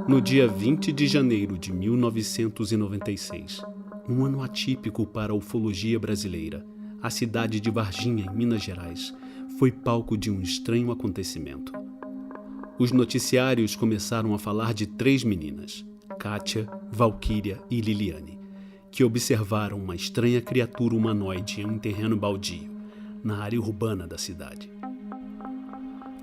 No dia 20 de janeiro de 1996, um ano atípico para a ufologia brasileira, a cidade de Varginha, em Minas Gerais, foi palco de um estranho acontecimento. Os noticiários começaram a falar de 3 meninas, Kátia, Valquíria e Liliane, que observaram uma estranha criatura humanoide em um terreno baldio, na área urbana da cidade.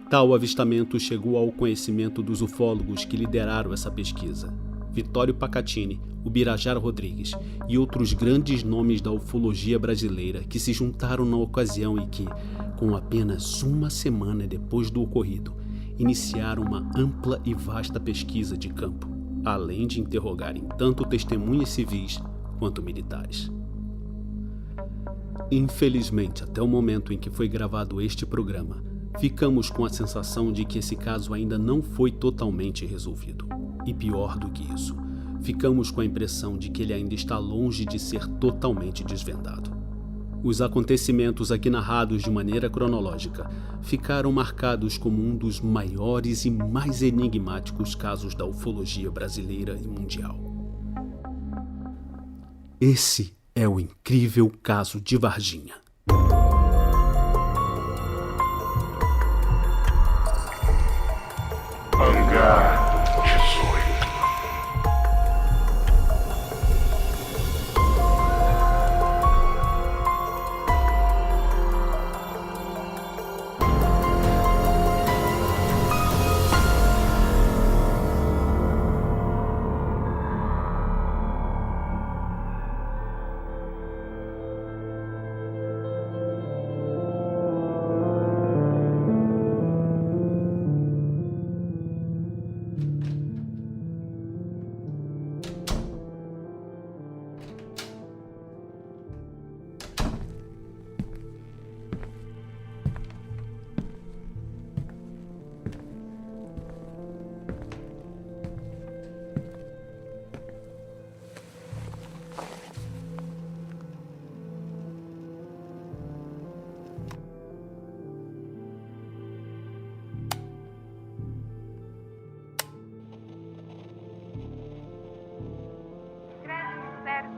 Tal avistamento chegou ao conhecimento dos ufólogos que lideraram essa pesquisa, Vitório Pacatini, Ubirajara Rodrigues e outros grandes nomes da ufologia brasileira que se juntaram na ocasião e que, com apenas uma semana depois do ocorrido, iniciaram uma ampla e vasta pesquisa de campo, além de interrogarem tanto testemunhas civis quanto militares. Infelizmente, até o momento em que foi gravado este programa, ficamos com a sensação de que esse caso ainda não foi totalmente resolvido. E pior do que isso, ficamos com a impressão de que ele ainda está longe de ser totalmente desvendado. Os acontecimentos aqui narrados de maneira cronológica ficaram marcados como um dos maiores e mais enigmáticos casos da ufologia brasileira e mundial. Esse é o incrível caso de Varginha. Hangar 18.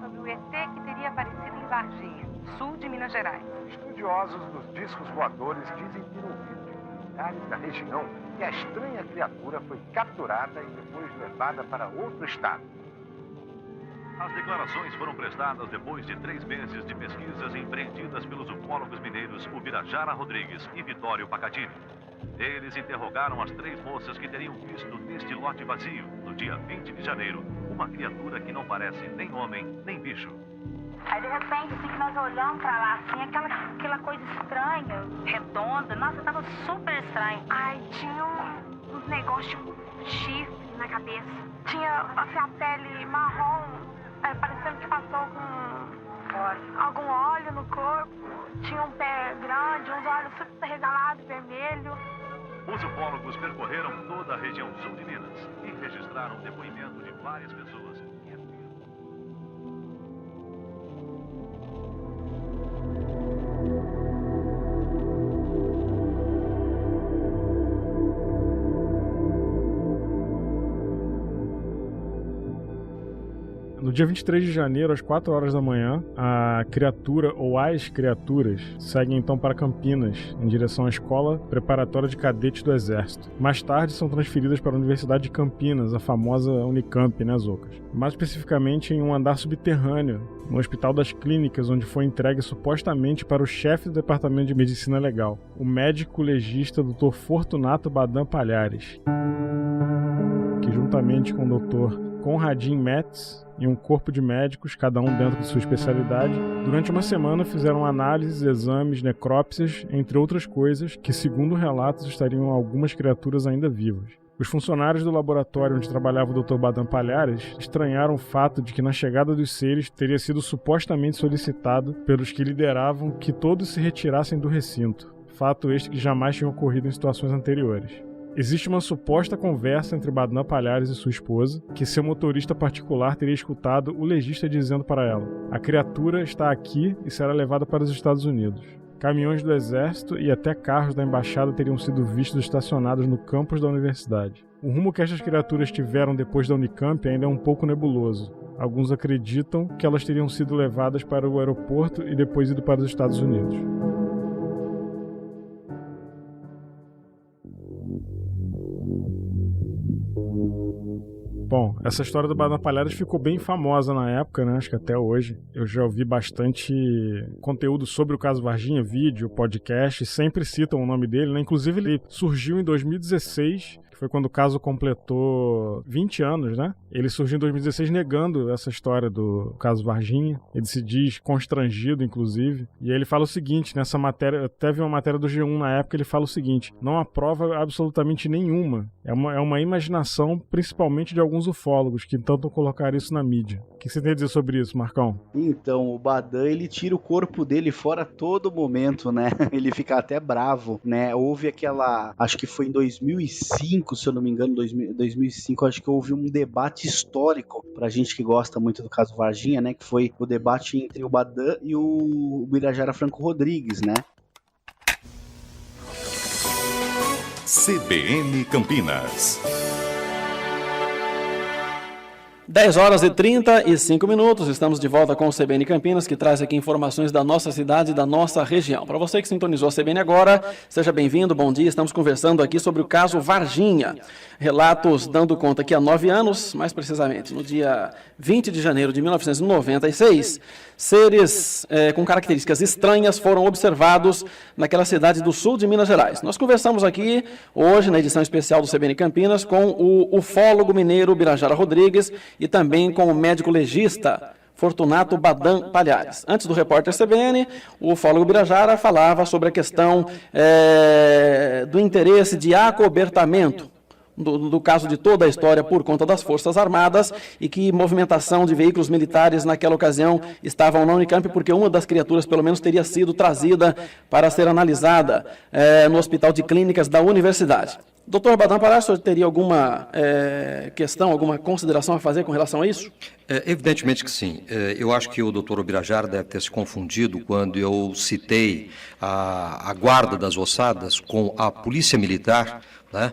Sobre o ET que teria aparecido em Varginha, sul de Minas Gerais. Estudiosos dos discos voadores dizem ter ouvido de militares da região que a estranha criatura foi capturada e depois levada para outro estado. As declarações foram prestadas depois de 3 meses de pesquisas empreendidas pelos ufólogos mineiros Ubirajara Rodrigues e Vitório Pacatini. Eles interrogaram as 3 moças que teriam visto neste lote vazio, no dia 20 de janeiro, uma criatura que não parece nem homem, nem bicho. Aí, de repente, assim, que nós olhamos pra lá, assim, aquela coisa estranha, redonda. Nossa, tava super estranho. Ai, tinha uns negócios tipo chifre na cabeça. Tinha, assim, a pele marrom, parecendo que passou com algum óleo no corpo. Tinha um pé grande, uns olhos super regalados, vermelho. Os ufólogos percorreram toda a região sul de Minas e registraram depoimento de várias pessoas. No dia 23 de janeiro, às 4 horas da manhã, a criatura ou as criaturas seguem então para Campinas, em direção à Escola Preparatória de Cadetes do Exército. Mais tarde, são transferidas para a Universidade de Campinas, a famosa Unicamp, né, Zocas? Mais especificamente em um andar subterrâneo, no Hospital das Clínicas, onde foi entregue supostamente para o chefe do Departamento de Medicina Legal, o médico legista Dr. Fortunato Badan Palhares, que juntamente com o Dr. Conradin Metz e um corpo de médicos, cada um dentro de sua especialidade, durante uma semana fizeram análises, exames, necrópsias, entre outras coisas, que segundo relatos estariam algumas criaturas ainda vivas. Os funcionários do laboratório onde trabalhava o Dr. Badan Palhares estranharam o fato de que na chegada dos seres teria sido supostamente solicitado pelos que lideravam que todos se retirassem do recinto, fato este que jamais tinha ocorrido em situações anteriores. Existe uma suposta conversa entre Badan Palhares e sua esposa, que seu motorista particular teria escutado o legista dizendo para ela: "A criatura está aqui e será levada para os Estados Unidos". caminhões do exército e até carros da embaixada teriam sido vistos estacionados no campus da universidade. O rumo que estas criaturas tiveram depois da Unicamp ainda é um pouco nebuloso. Alguns acreditam que elas teriam sido levadas para o aeroporto e depois ido para os Estados Unidos. Bom, essa história do Badam Palhares ficou bem famosa na época, né? Acho que até hoje. Eu já ouvi bastante conteúdo sobre o caso Varginha, vídeo, podcast, sempre citam o nome dele, né? Inclusive ele surgiu em 2016, que foi quando o caso completou 20 anos, né? Ele surgiu em 2016 negando essa história do caso Varginha. Ele se diz constrangido, inclusive. E aí ele fala o seguinte, nessa matéria, teve uma matéria do G1 na época, ele fala o seguinte: não há prova absolutamente nenhuma. É uma imaginação, principalmente de alguns ufólogos, que tentam colocar isso na mídia. O que você tem a dizer sobre isso, Marcão? Então, o Badam, ele tira o corpo dele fora a todo momento, né? Ele fica até bravo, né? Houve aquela, acho que foi em 2005, se eu não me engano, 2005, acho que houve um debate histórico, pra gente que gosta muito do caso Varginha, né? Que foi o debate entre o Badam e o Birajara Franco Rodrigues, né? CBN Campinas. 10h35, estamos de volta com o CBN Campinas, que traz aqui informações da nossa cidade e da nossa região. Para você que sintonizou a CBN agora, seja bem-vindo, bom dia. Estamos conversando aqui sobre o caso Varginha. Relatos dando conta que há 9 anos, mais precisamente no dia 20 de janeiro de 1996, seres com características estranhas foram observados naquela cidade do sul de Minas Gerais. Nós conversamos aqui hoje, na edição especial do CBN Campinas, com o ufólogo mineiro Birajara Rodrigues e também com o médico legista Fortunato Badam Palhares. Antes do repórter CBN, o ufólogo Birajara falava sobre a questão do interesse de acobertamento do caso de toda a história por conta das Forças Armadas e que movimentação de veículos militares naquela ocasião estavam na Unicamp porque uma das criaturas pelo menos teria sido trazida para ser analisada no Hospital de Clínicas da Universidade. Doutor Badam Palhares, o senhor teria alguma questão, alguma consideração a fazer com relação a isso? Evidentemente que sim. Eu acho que o doutor Birajara deve ter se confundido quando eu citei a guarda das ossadas com a polícia militar, né?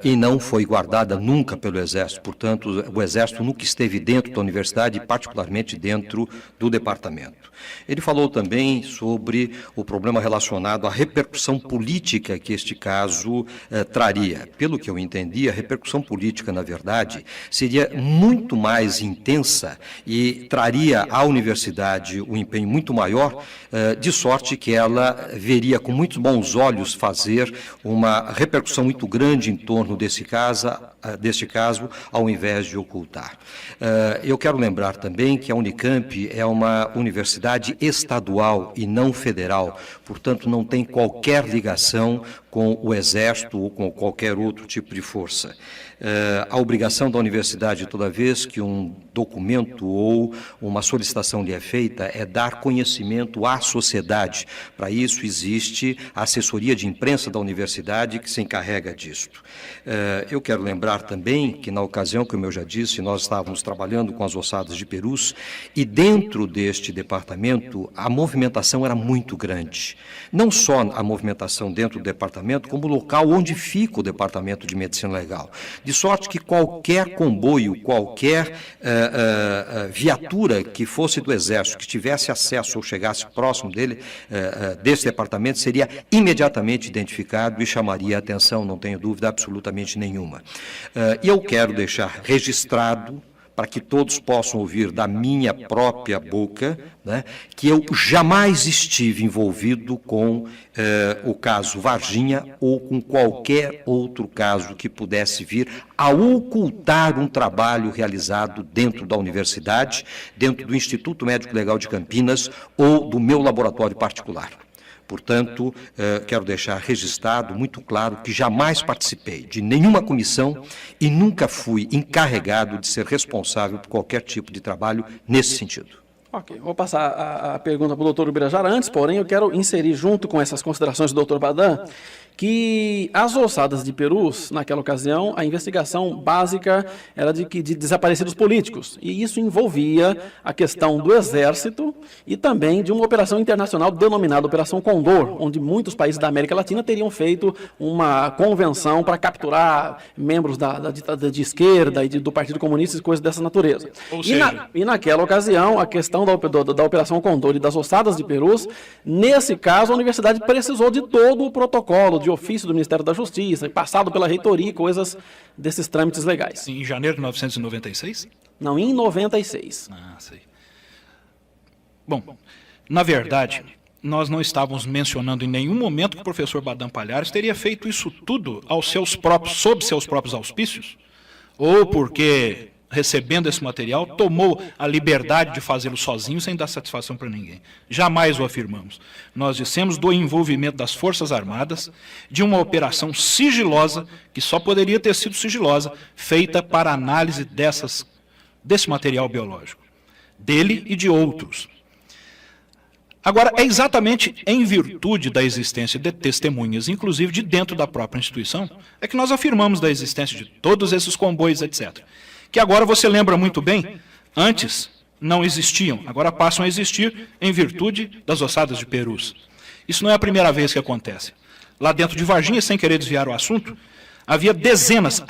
E não foi guardada nunca pelo Exército. Portanto, o Exército nunca esteve dentro da universidade, particularmente dentro do departamento. Ele falou também sobre o problema relacionado à repercussão política que este caso traria. Pelo que eu entendi, a repercussão política, na verdade, seria muito mais intensa e traria à universidade um empenho muito maior, de sorte que ela veria com muitos bons olhos fazer uma repercussão muito grande em torno deste caso, ao invés de ocultar. Eu quero lembrar também que a Unicamp é uma universidade estadual e não federal, portanto não tem qualquer ligação com o Exército ou com qualquer outro tipo de força. A obrigação da universidade, toda vez que um documento ou uma solicitação lhe é feita, é dar conhecimento à sociedade. Para isso existe a assessoria de imprensa da universidade que se encarrega disto. Eu quero lembrar também que na ocasião, como eu já disse, nós estávamos trabalhando com as ossadas de perus e dentro deste departamento a movimentação era muito grande. Não só a movimentação dentro do departamento, como o local onde fica o departamento de medicina legal. De sorte que qualquer comboio, qualquer viatura que fosse do Exército, que tivesse acesso ou chegasse próximo desse departamento, seria imediatamente identificado e chamaria a atenção, não tenho dúvida absolutamente nenhuma. E eu quero deixar registrado, para que todos possam ouvir da minha própria boca, né, que eu jamais estive envolvido com o caso Varginha ou com qualquer outro caso que pudesse vir a ocultar um trabalho realizado dentro da universidade, dentro do Instituto Médico Legal de Campinas ou do meu laboratório particular. Portanto, quero deixar registrado muito claro que jamais participei de nenhuma comissão e nunca fui encarregado de ser responsável por qualquer tipo de trabalho nesse sentido. Ok, vou passar a pergunta para o doutor Birajara. Antes, porém, eu quero inserir junto com essas considerações do doutor Badam que as ossadas de perus, naquela ocasião, a investigação básica era de desaparecidos políticos. E isso envolvia a questão do Exército e também de uma operação internacional denominada Operação Condor, onde muitos países da América Latina teriam feito uma convenção para capturar membros da ditadura de esquerda e do Partido Comunista e coisas dessa natureza. E naquela ocasião, a questão da Operação Condor e das ossadas de perus, nesse caso, a universidade precisou de todo o protocolo de ofício do Ministério da Justiça, passado pela reitoria, coisas desses trâmites legais. Em janeiro de 1996? Não, em 96. Ah, sei. Bom, na verdade, nós não estávamos mencionando em nenhum momento que o professor Badam Palhares teria feito isso tudo sob seus próprios auspícios, ou porque, recebendo esse material, tomou a liberdade de fazê-lo sozinho sem dar satisfação para ninguém. Jamais o afirmamos. Nós dissemos do envolvimento das Forças Armadas, de uma operação sigilosa, que só poderia ter sido sigilosa, feita para análise desse material biológico, dele e de outros. Agora, é exatamente em virtude da existência de testemunhas, inclusive de dentro da própria instituição, é que nós afirmamos da existência de todos esses comboios, etc., que agora você lembra muito bem, antes não existiam, agora passam a existir em virtude das ossadas de perus. Isso não é a primeira vez que acontece. Lá dentro de Varginha, sem querer desviar o assunto, havia dezenas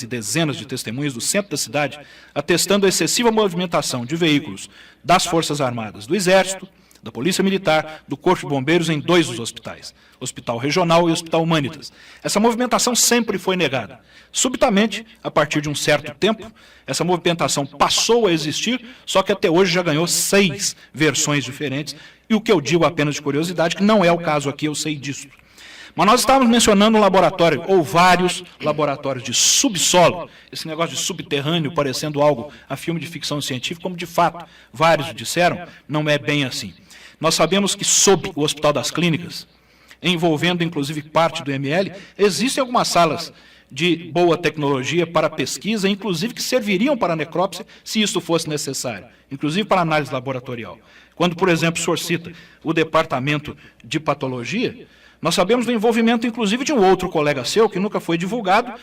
e dezenas de testemunhas do centro da cidade atestando a excessiva movimentação de veículos das Forças Armadas, do Exército, da Polícia Militar, do Corpo de Bombeiros em 2 dos hospitais, Hospital Regional e Hospital Humanitas. Essa movimentação sempre foi negada. Subitamente, a partir de um certo tempo, essa movimentação passou a existir, só que até hoje já ganhou 6 versões diferentes, e o que eu digo apenas de curiosidade, que não é o caso aqui, eu sei disso. Mas nós estávamos mencionando um laboratório, ou vários laboratórios de subsolo, esse negócio de subterrâneo parecendo algo a filme de ficção científica, como de fato vários disseram, não é bem assim. Nós sabemos que sob o Hospital das Clínicas, envolvendo inclusive parte do ML, existem algumas salas de boa tecnologia para pesquisa, inclusive que serviriam para a necrópsia se isso fosse necessário, inclusive para análise laboratorial. Quando, por exemplo, o senhor cita o departamento de patologia, nós sabemos do envolvimento, inclusive, de um outro colega seu, que nunca foi divulgado,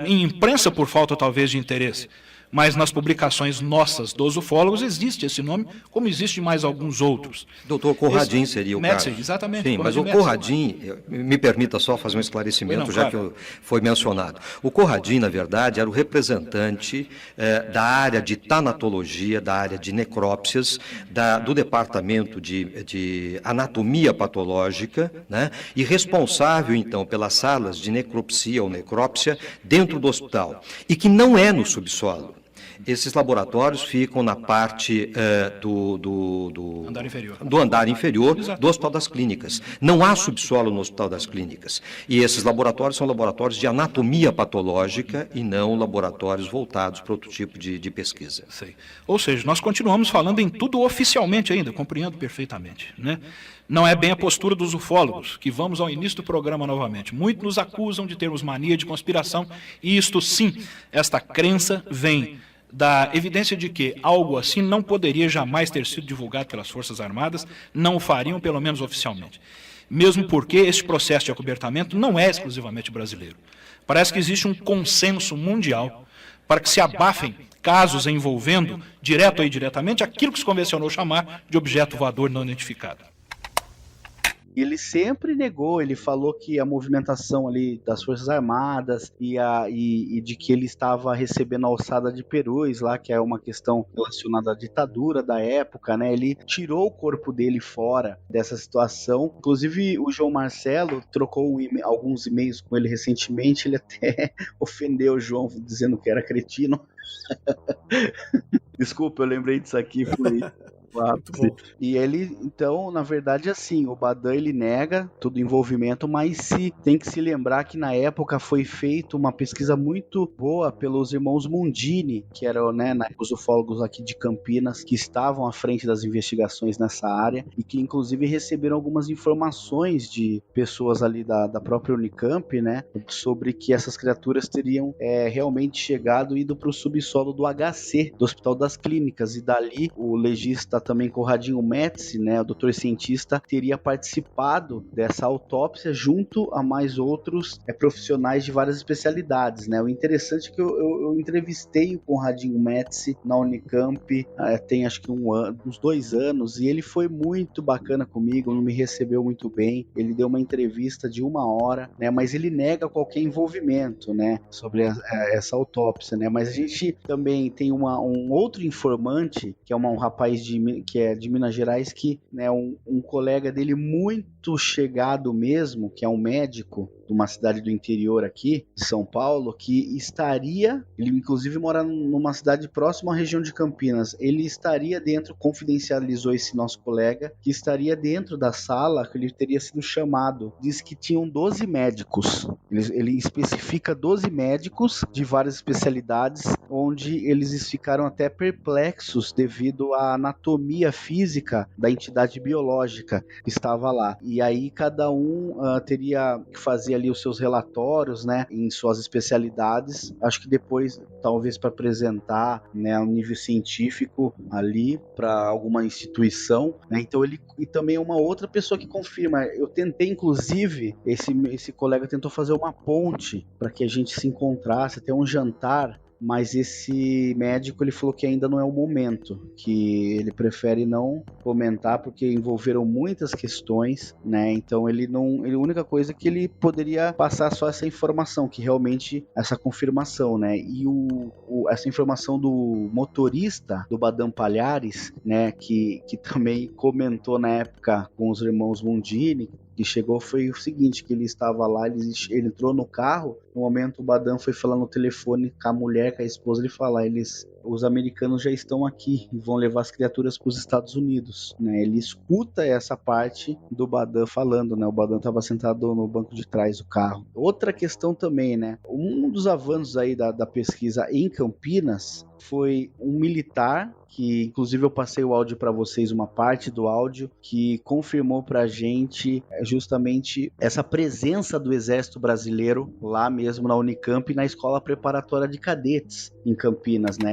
em imprensa por falta, talvez, de interesse. Mas nas publicações nossas dos ufólogos existe esse nome, como existe mais alguns outros. Doutor Conradin seria o caso. Exatamente. Sim, mas o Conradin, me permita só fazer um esclarecimento, já que foi mencionado. O Conradin, na verdade, era o representante da área de tanatologia, da área de necrópsias, do departamento de anatomia patológica, né, e responsável, então, pelas salas de necropsia ou necrópsia dentro do hospital, e que não é no subsolo. Esses laboratórios ficam na parte do andar inferior do Hospital das Clínicas. Não há subsolo no Hospital das Clínicas. E esses laboratórios são laboratórios de anatomia patológica e não laboratórios voltados para outro tipo de pesquisa. Sei. Ou seja, nós continuamos falando em tudo oficialmente ainda, compreendo perfeitamente, né? Não é bem a postura dos ufólogos, que vamos ao início do programa novamente. Muitos nos acusam de termos mania de conspiração, e isto sim, esta crença vem da evidência de que algo assim não poderia jamais ter sido divulgado pelas Forças Armadas, não o fariam, pelo menos oficialmente. Mesmo porque este processo de acobertamento não é exclusivamente brasileiro. Parece que existe um consenso mundial para que se abafem casos envolvendo, direto ou indiretamente, aquilo que se convencionou chamar de objeto voador não identificado. Ele sempre negou, ele falou que a movimentação ali das Forças Armadas e de que ele estava recebendo a alçada de perus lá, que é uma questão relacionada à ditadura da época, né? Ele tirou o corpo dele fora dessa situação. Inclusive, o João Marcelo trocou alguns e-mails com ele recentemente, ele até ofendeu o João dizendo que era cretino. Desculpa, eu lembrei disso aqui, foi... E ele, então, na verdade, assim, o Badam, ele nega todo o envolvimento, mas tem que se lembrar que na época foi feita uma pesquisa muito boa pelos irmãos Mundini, que eram, né, os ufólogos aqui de Campinas, que estavam à frente das investigações nessa área, e que inclusive receberam algumas informações de pessoas ali da própria Unicamp, né, sobre que essas criaturas teriam realmente chegado e ido para o subsolo do HC, do Hospital das Clínicas, e dali o legista também Conradinho Médici, né, o doutor cientista, teria participado dessa autópsia junto a mais outros profissionais de várias especialidades, né? O interessante é que eu entrevistei o Conradinho Médici na Unicamp, tem acho que uns 2 anos, e ele foi muito bacana comigo, me recebeu muito bem, ele deu uma entrevista de 1 hora, né? Mas ele nega qualquer envolvimento, né, sobre essa autópsia, né? Mas a gente também tem um outro informante, que é um rapaz que é de Minas Gerais, que, né, um colega dele muito chegado mesmo, que é um médico de uma cidade do interior aqui, de São Paulo, que ele inclusive mora numa cidade próxima à região de Campinas, ele estaria dentro, confidencializou esse nosso colega, que estaria dentro da sala, que ele teria sido chamado, diz que tinham 12 médicos, ele especifica 12 médicos de várias especialidades, onde eles ficaram até perplexos devido à anatomia física da entidade biológica que estava lá, e aí cada um teria que fazer ali os seus relatórios, né, em suas especialidades, acho que depois, talvez para apresentar, né, um nível científico ali para alguma instituição, né, então ele, e também uma outra pessoa que confirma, eu tentei inclusive, esse colega tentou fazer uma ponte para que a gente se encontrasse, até um jantar, mas esse médico ele falou que ainda não é o momento, que ele prefere não comentar porque envolveram muitas questões, né? Então a única coisa que ele poderia passar só essa informação, que realmente essa confirmação, né? E essa informação do motorista do Badam Palhares, né? Que também comentou na época com os irmãos Mundini, que chegou, foi o seguinte, que ele estava lá, ele entrou no carro, no momento o Badam foi falar no telefone com a mulher, com a esposa, ele fala, os americanos já estão aqui e vão levar as criaturas para os Estados Unidos, né? Ele escuta essa parte do Badam falando, né? O Badam estava sentado no banco de trás do carro. Outra questão também, né? Um dos avanços aí da pesquisa em Campinas foi um militar, que inclusive eu passei o áudio para vocês, uma parte do áudio, que confirmou pra gente justamente essa presença do Exército Brasileiro lá mesmo na Unicamp, na Escola Preparatória de Cadetes em Campinas, né?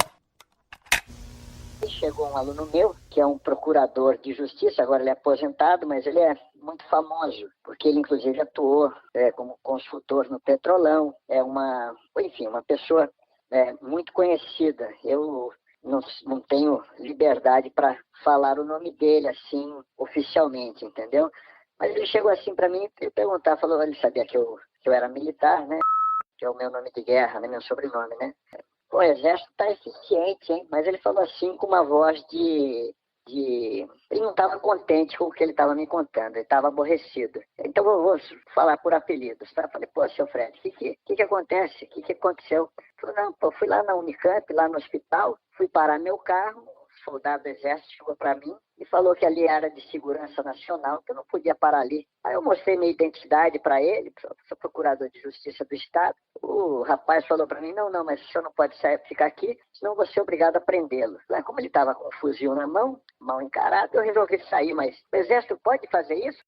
Chegou um aluno meu, que é um procurador de justiça, agora ele é aposentado, mas ele é muito famoso, porque ele inclusive atuou como consultor no Petrolão, uma pessoa muito conhecida. Eu não tenho liberdade para falar o nome dele assim oficialmente, entendeu? Mas ele chegou assim para mim e perguntar, falou, ele sabia que eu era militar, né? Que é o meu nome de guerra, né? Meu sobrenome, né? O exército está eficiente, hein? Mas ele falou assim com uma voz de... Ele não estava contente com o que ele estava me contando, ele estava aborrecido. Então eu vou falar por apelidos, tá? Falei, pô, seu Fred, o que acontece? O que aconteceu? Falei, não, pô, fui lá na Unicamp, lá no hospital, fui parar meu carro, um soldado do exército chegou para mim e falou que ali era de segurança nacional, que eu não podia parar ali. Aí eu mostrei minha identidade para ele, sou procurador de justiça do estado. O rapaz falou para mim, não, mas o senhor não pode ficar aqui, senão você é obrigado a prendê-lo. Como ele estava com um fuzil na mão, mal encarado, eu resolvi sair, mas o exército pode fazer isso?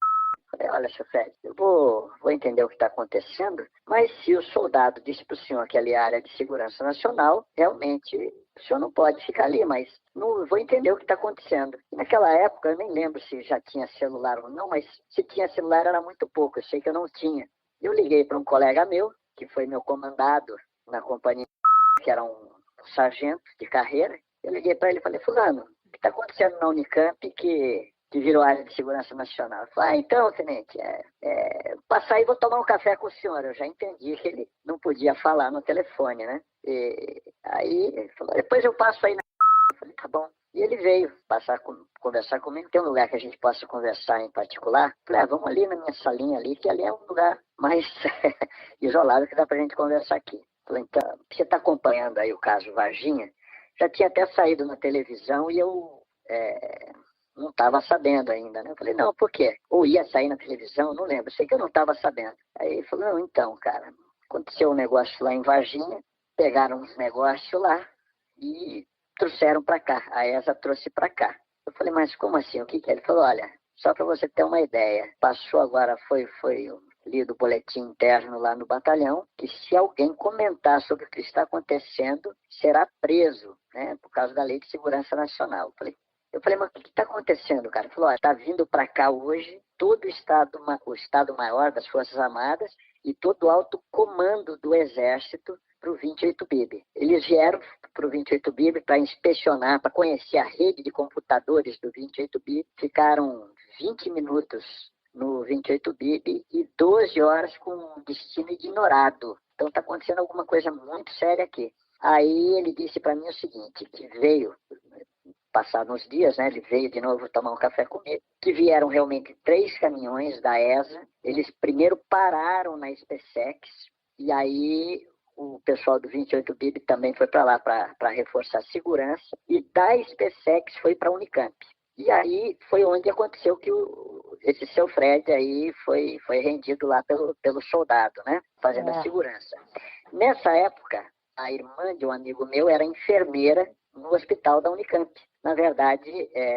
Falei, olha, seu Fred, eu vou entender o que está acontecendo, mas se o soldado disse para o senhor que ali é área de segurança nacional, realmente o senhor não pode ficar ali, mas não vou entender o que está acontecendo. E naquela época, eu nem lembro se já tinha celular ou não, mas se tinha celular era muito pouco, eu sei que eu não tinha. Eu liguei para um colega meu, que foi meu comandado na companhia, que era um sargento de carreira. Eu liguei para ele e falei, fulano, o que está acontecendo na Unicamp que virou área de segurança nacional? Eu falei, então, tenente, passar e vou tomar um café com o senhor. Eu já entendi que ele não podia falar no telefone, né? E aí ele falou, depois eu passo aí na... Eu falei, tá bom. E ele veio conversar comigo. Tem um lugar que a gente possa conversar em particular? Eu falei, vamos ali na minha salinha ali, que ali é um lugar mais isolado que dá pra gente conversar aqui. Eu falei, então, você tá acompanhando aí o caso Varginha? Já tinha até saído na televisão e eu não estava sabendo ainda, né? Eu falei, não, por quê? Ou ia sair na televisão, não lembro, sei que eu não estava sabendo. Aí ele falou, não, então, cara, aconteceu um negócio lá em Varginha, pegaram uns negócios lá e trouxeram para cá, a ESA trouxe para cá. Eu falei, mas como assim, o que é? Ele falou, olha, só para você ter uma ideia, passou agora, foi lido o boletim interno lá no batalhão, que se alguém comentar sobre o que está acontecendo, será preso, né, por causa da Lei de Segurança Nacional. Eu falei, Eu falei, mas o que está acontecendo, cara? Ele falou, está vindo para cá hoje todo o Estado-Maior das Forças Armadas e todo o alto comando do Exército para o 28 BIB. Eles vieram para o 28 BIB para inspecionar, para conhecer a rede de computadores do 28 BIB. Ficaram 20 minutos no 28 BIB e 12 horas com destino ignorado. Então está acontecendo alguma coisa muito séria aqui. Aí ele disse para mim o seguinte, que veio, passados uns dias, né, ele veio de novo tomar um café comigo, que vieram realmente 3 caminhões da ESA. Eles primeiro pararam na SpaceX e aí o pessoal do 28 BIB também foi para lá para reforçar a segurança e da SpaceX foi para a Unicamp. E aí foi onde aconteceu que esse seu Fred aí foi rendido lá pelo soldado, né, fazendo a segurança. Nessa época, a irmã de um amigo meu era enfermeira no hospital da Unicamp. Na verdade,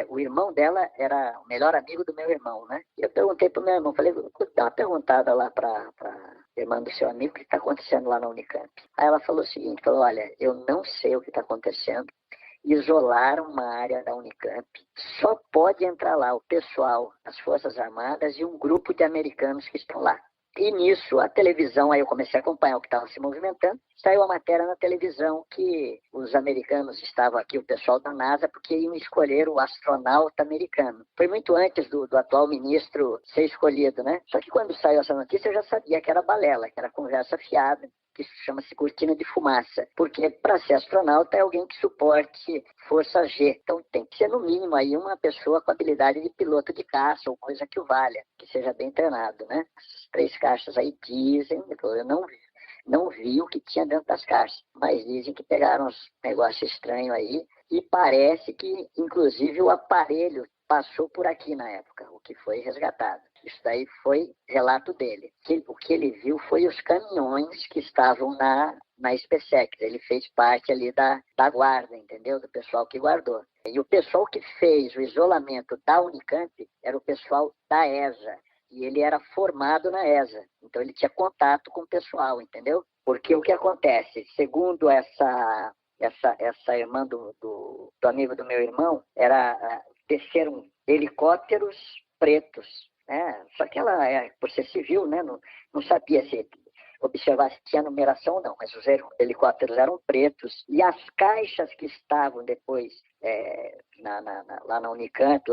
o irmão dela era o melhor amigo do meu irmão, né? E eu perguntei pro meu irmão, falei, dá uma perguntada lá pra irmã do seu amigo, o que está acontecendo lá na Unicamp? Aí ela falou o seguinte, falou, olha, eu não sei o que está acontecendo, isolaram uma área da Unicamp, só pode entrar lá o pessoal, as Forças Armadas e um grupo de americanos que estão lá. E nisso, a televisão, aí eu comecei a acompanhar o que estava se movimentando, saiu a matéria na televisão que os americanos estavam aqui, o pessoal da NASA, porque iam escolher o astronauta americano. Foi muito antes do atual ministro ser escolhido, né? Só que quando saiu essa notícia, eu já sabia que era balela, que era conversa fiada, que chama-se cortina de fumaça, porque para ser astronauta é alguém que suporte força G, então tem que ser no mínimo aí uma pessoa com habilidade de piloto de caça ou coisa que o valha, que seja bem treinado, né? Essas 3 caixas aí dizem, eu não vi o que tinha dentro das caixas, mas dizem que pegaram uns negócios estranhos aí e parece que inclusive o aparelho passou por aqui na época, o que foi resgatado. Isso daí foi relato dele. O que ele viu foi os caminhões que estavam na SpaceX. Ele fez parte ali da guarda, entendeu? Do pessoal que guardou. E o pessoal que fez o isolamento da Unicamp era o pessoal da ESA. E ele era formado na ESA. Então ele tinha contato com o pessoal, entendeu? Porque o que acontece? Segundo essa irmã do amigo do meu irmão, desceram helicópteros pretos. Só que ela, por ser civil, né, não sabia se observar se tinha numeração ou não, mas os helicópteros eram pretos e as caixas que estavam depois lá na Unicamp,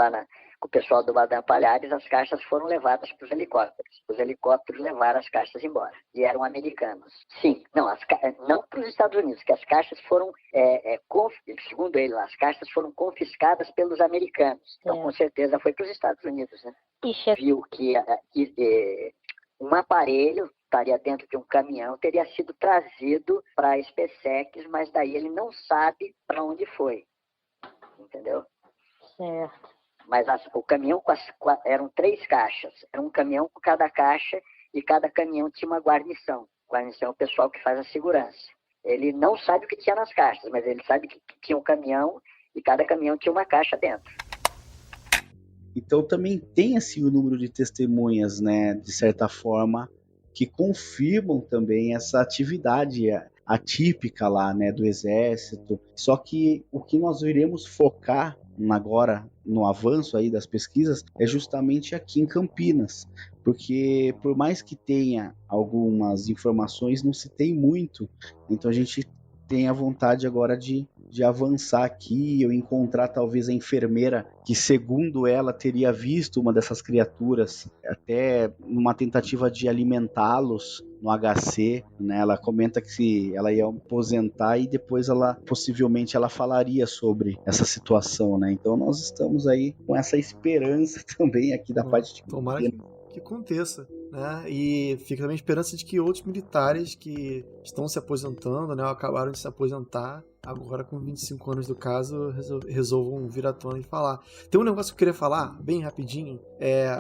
com o pessoal do Badan Palhares, as caixas foram levadas para os helicópteros. Os helicópteros levaram as caixas embora e eram americanos. Sim, não para os Estados Unidos, que as caixas foram, segundo ele, as caixas foram confiscadas pelos americanos. Então, com certeza, foi para os Estados Unidos, né? Viu que um aparelho estaria dentro de um caminhão, teria sido trazido para a SpaceX, mas daí ele não sabe para onde foi. Entendeu? Certo. Mas o caminhão eram 3 caixas. Era um caminhão com cada caixa e cada caminhão tinha uma guarnição. Guarnição é o pessoal que faz a segurança. Ele não sabe o que tinha nas caixas, mas ele sabe que tinha um caminhão e cada caminhão tinha uma caixa dentro. Então também tem assim o número de testemunhas, né, de certa forma, que confirmam também essa atividade atípica lá, né, do Exército. Só que o que nós iremos focar agora no avanço aí das pesquisas é justamente aqui em Campinas, porque por mais que tenha algumas informações, não se tem muito, então a gente tem a vontade agora de avançar aqui, eu encontrar talvez a enfermeira que, segundo ela, teria visto uma dessas criaturas, até numa tentativa de alimentá-los no HC, né? Ela comenta que ela ia aposentar e depois possivelmente ela falaria sobre essa situação, né? Então nós estamos aí com essa esperança também aqui da parte de... Tomara que aconteça, né? E fica também a esperança de que outros militares que estão se aposentando, né, ou acabaram de se aposentar, agora com 25 anos do caso, resolvam vir à tona e falar. Tem um negócio que eu queria falar, bem rapidinho,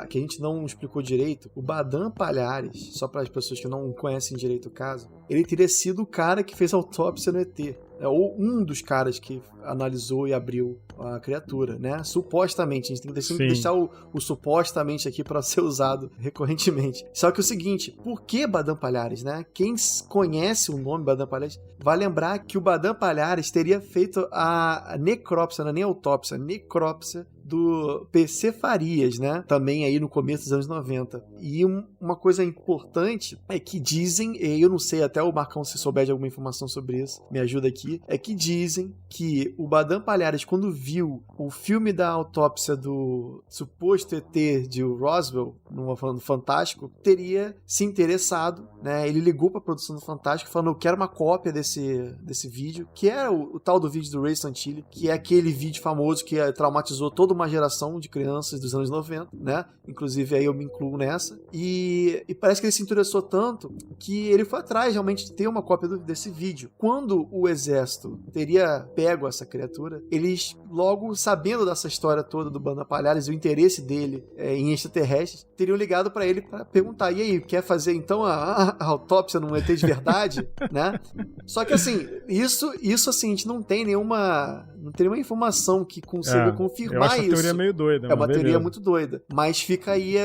que a gente não explicou direito. O Badan Palhares, só para as pessoas que não conhecem direito o caso, ele teria sido o cara que fez a autópsia no ET. ou um dos caras que analisou e abriu a criatura, né? Supostamente, a gente tem que deixar o supostamente aqui para ser usado recorrentemente. Só que o seguinte, por que Badam Palhares, né? Quem conhece o nome Badam Palhares vai lembrar que o Badam Palhares teria feito a necrópsia, não é nem autópsia, a necrópsia do PC Farias, né? Também aí no começo dos anos 90. E uma coisa importante é que dizem, e eu não sei, até o Marcão, se souber de alguma informação sobre isso, me ajuda aqui, é que dizem que o Badam Palhares, quando viu o filme da autópsia do suposto ET de Roswell, no Fantástico, teria se interessado, né? Ele ligou para a produção do Fantástico falando, eu quero uma cópia desse vídeo, que é o tal do vídeo do Ray Santilli, que é aquele vídeo famoso que traumatizou toda uma geração de crianças dos anos 90, né? Inclusive aí eu me incluo nessa. E parece que ele se interessou tanto que ele foi atrás realmente de ter uma cópia desse vídeo. Quando o exército teria pego essa criatura, eles logo, sabendo dessa história toda do Badam Palhares e o interesse dele em extraterrestres, teriam ligado para ele para perguntar, e aí, quer fazer então a autópsia num ET de verdade? Né? Só que assim, isso assim, a gente não tem nenhuma informação que consiga confirmar isso. É uma teoria meio doida. É uma teoria muito doida. Mas fica aí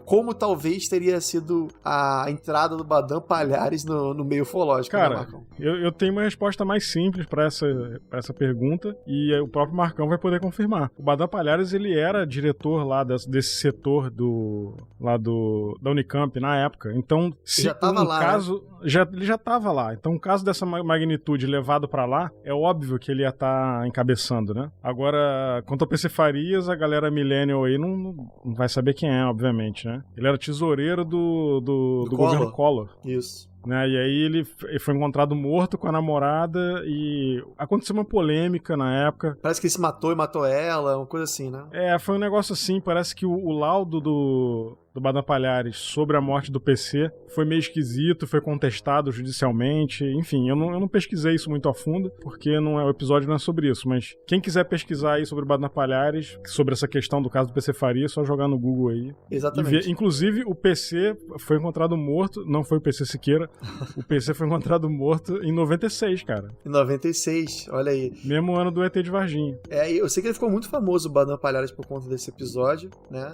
como talvez teria sido a entrada do Badam Palhares no meio ufológico. Cara, né, Marcão? Eu tenho uma resposta mais simples para essa pergunta e o próprio Marcão vai poder confirmar. O Badam Palhares, ele era diretor lá desse setor da Unicamp na época. Então, se já tava lá, caso... Né? Ele já estava lá. Então, um caso dessa magnitude levado para lá, é óbvio que ele ia estar encabeçando, né? Agora, quanto ao PC Farias, a galera millennial aí não vai saber quem é, obviamente, né? Ele era tesoureiro do governo Collor. Isso. Né? E aí ele foi encontrado morto com a namorada e aconteceu uma polêmica na época. Parece que ele se matou e matou ela, uma coisa assim, né? Foi um negócio assim, parece que o laudo do Badam Palhares sobre a morte do PC foi meio esquisito, foi contestado judicialmente, enfim, eu não pesquisei isso muito a fundo, porque o episódio não é sobre isso, mas quem quiser pesquisar aí sobre o Badam Palhares, sobre essa questão do caso do PC Faria, é só jogar no Google aí. Exatamente. Inclusive, o PC foi encontrado morto, não foi o PC Siqueira, o PC foi encontrado morto em 96, cara. Em 96, olha aí. Mesmo ano do ET de Varginha. Eu sei que ele ficou muito famoso, o Badam Palhares, por conta desse episódio, né?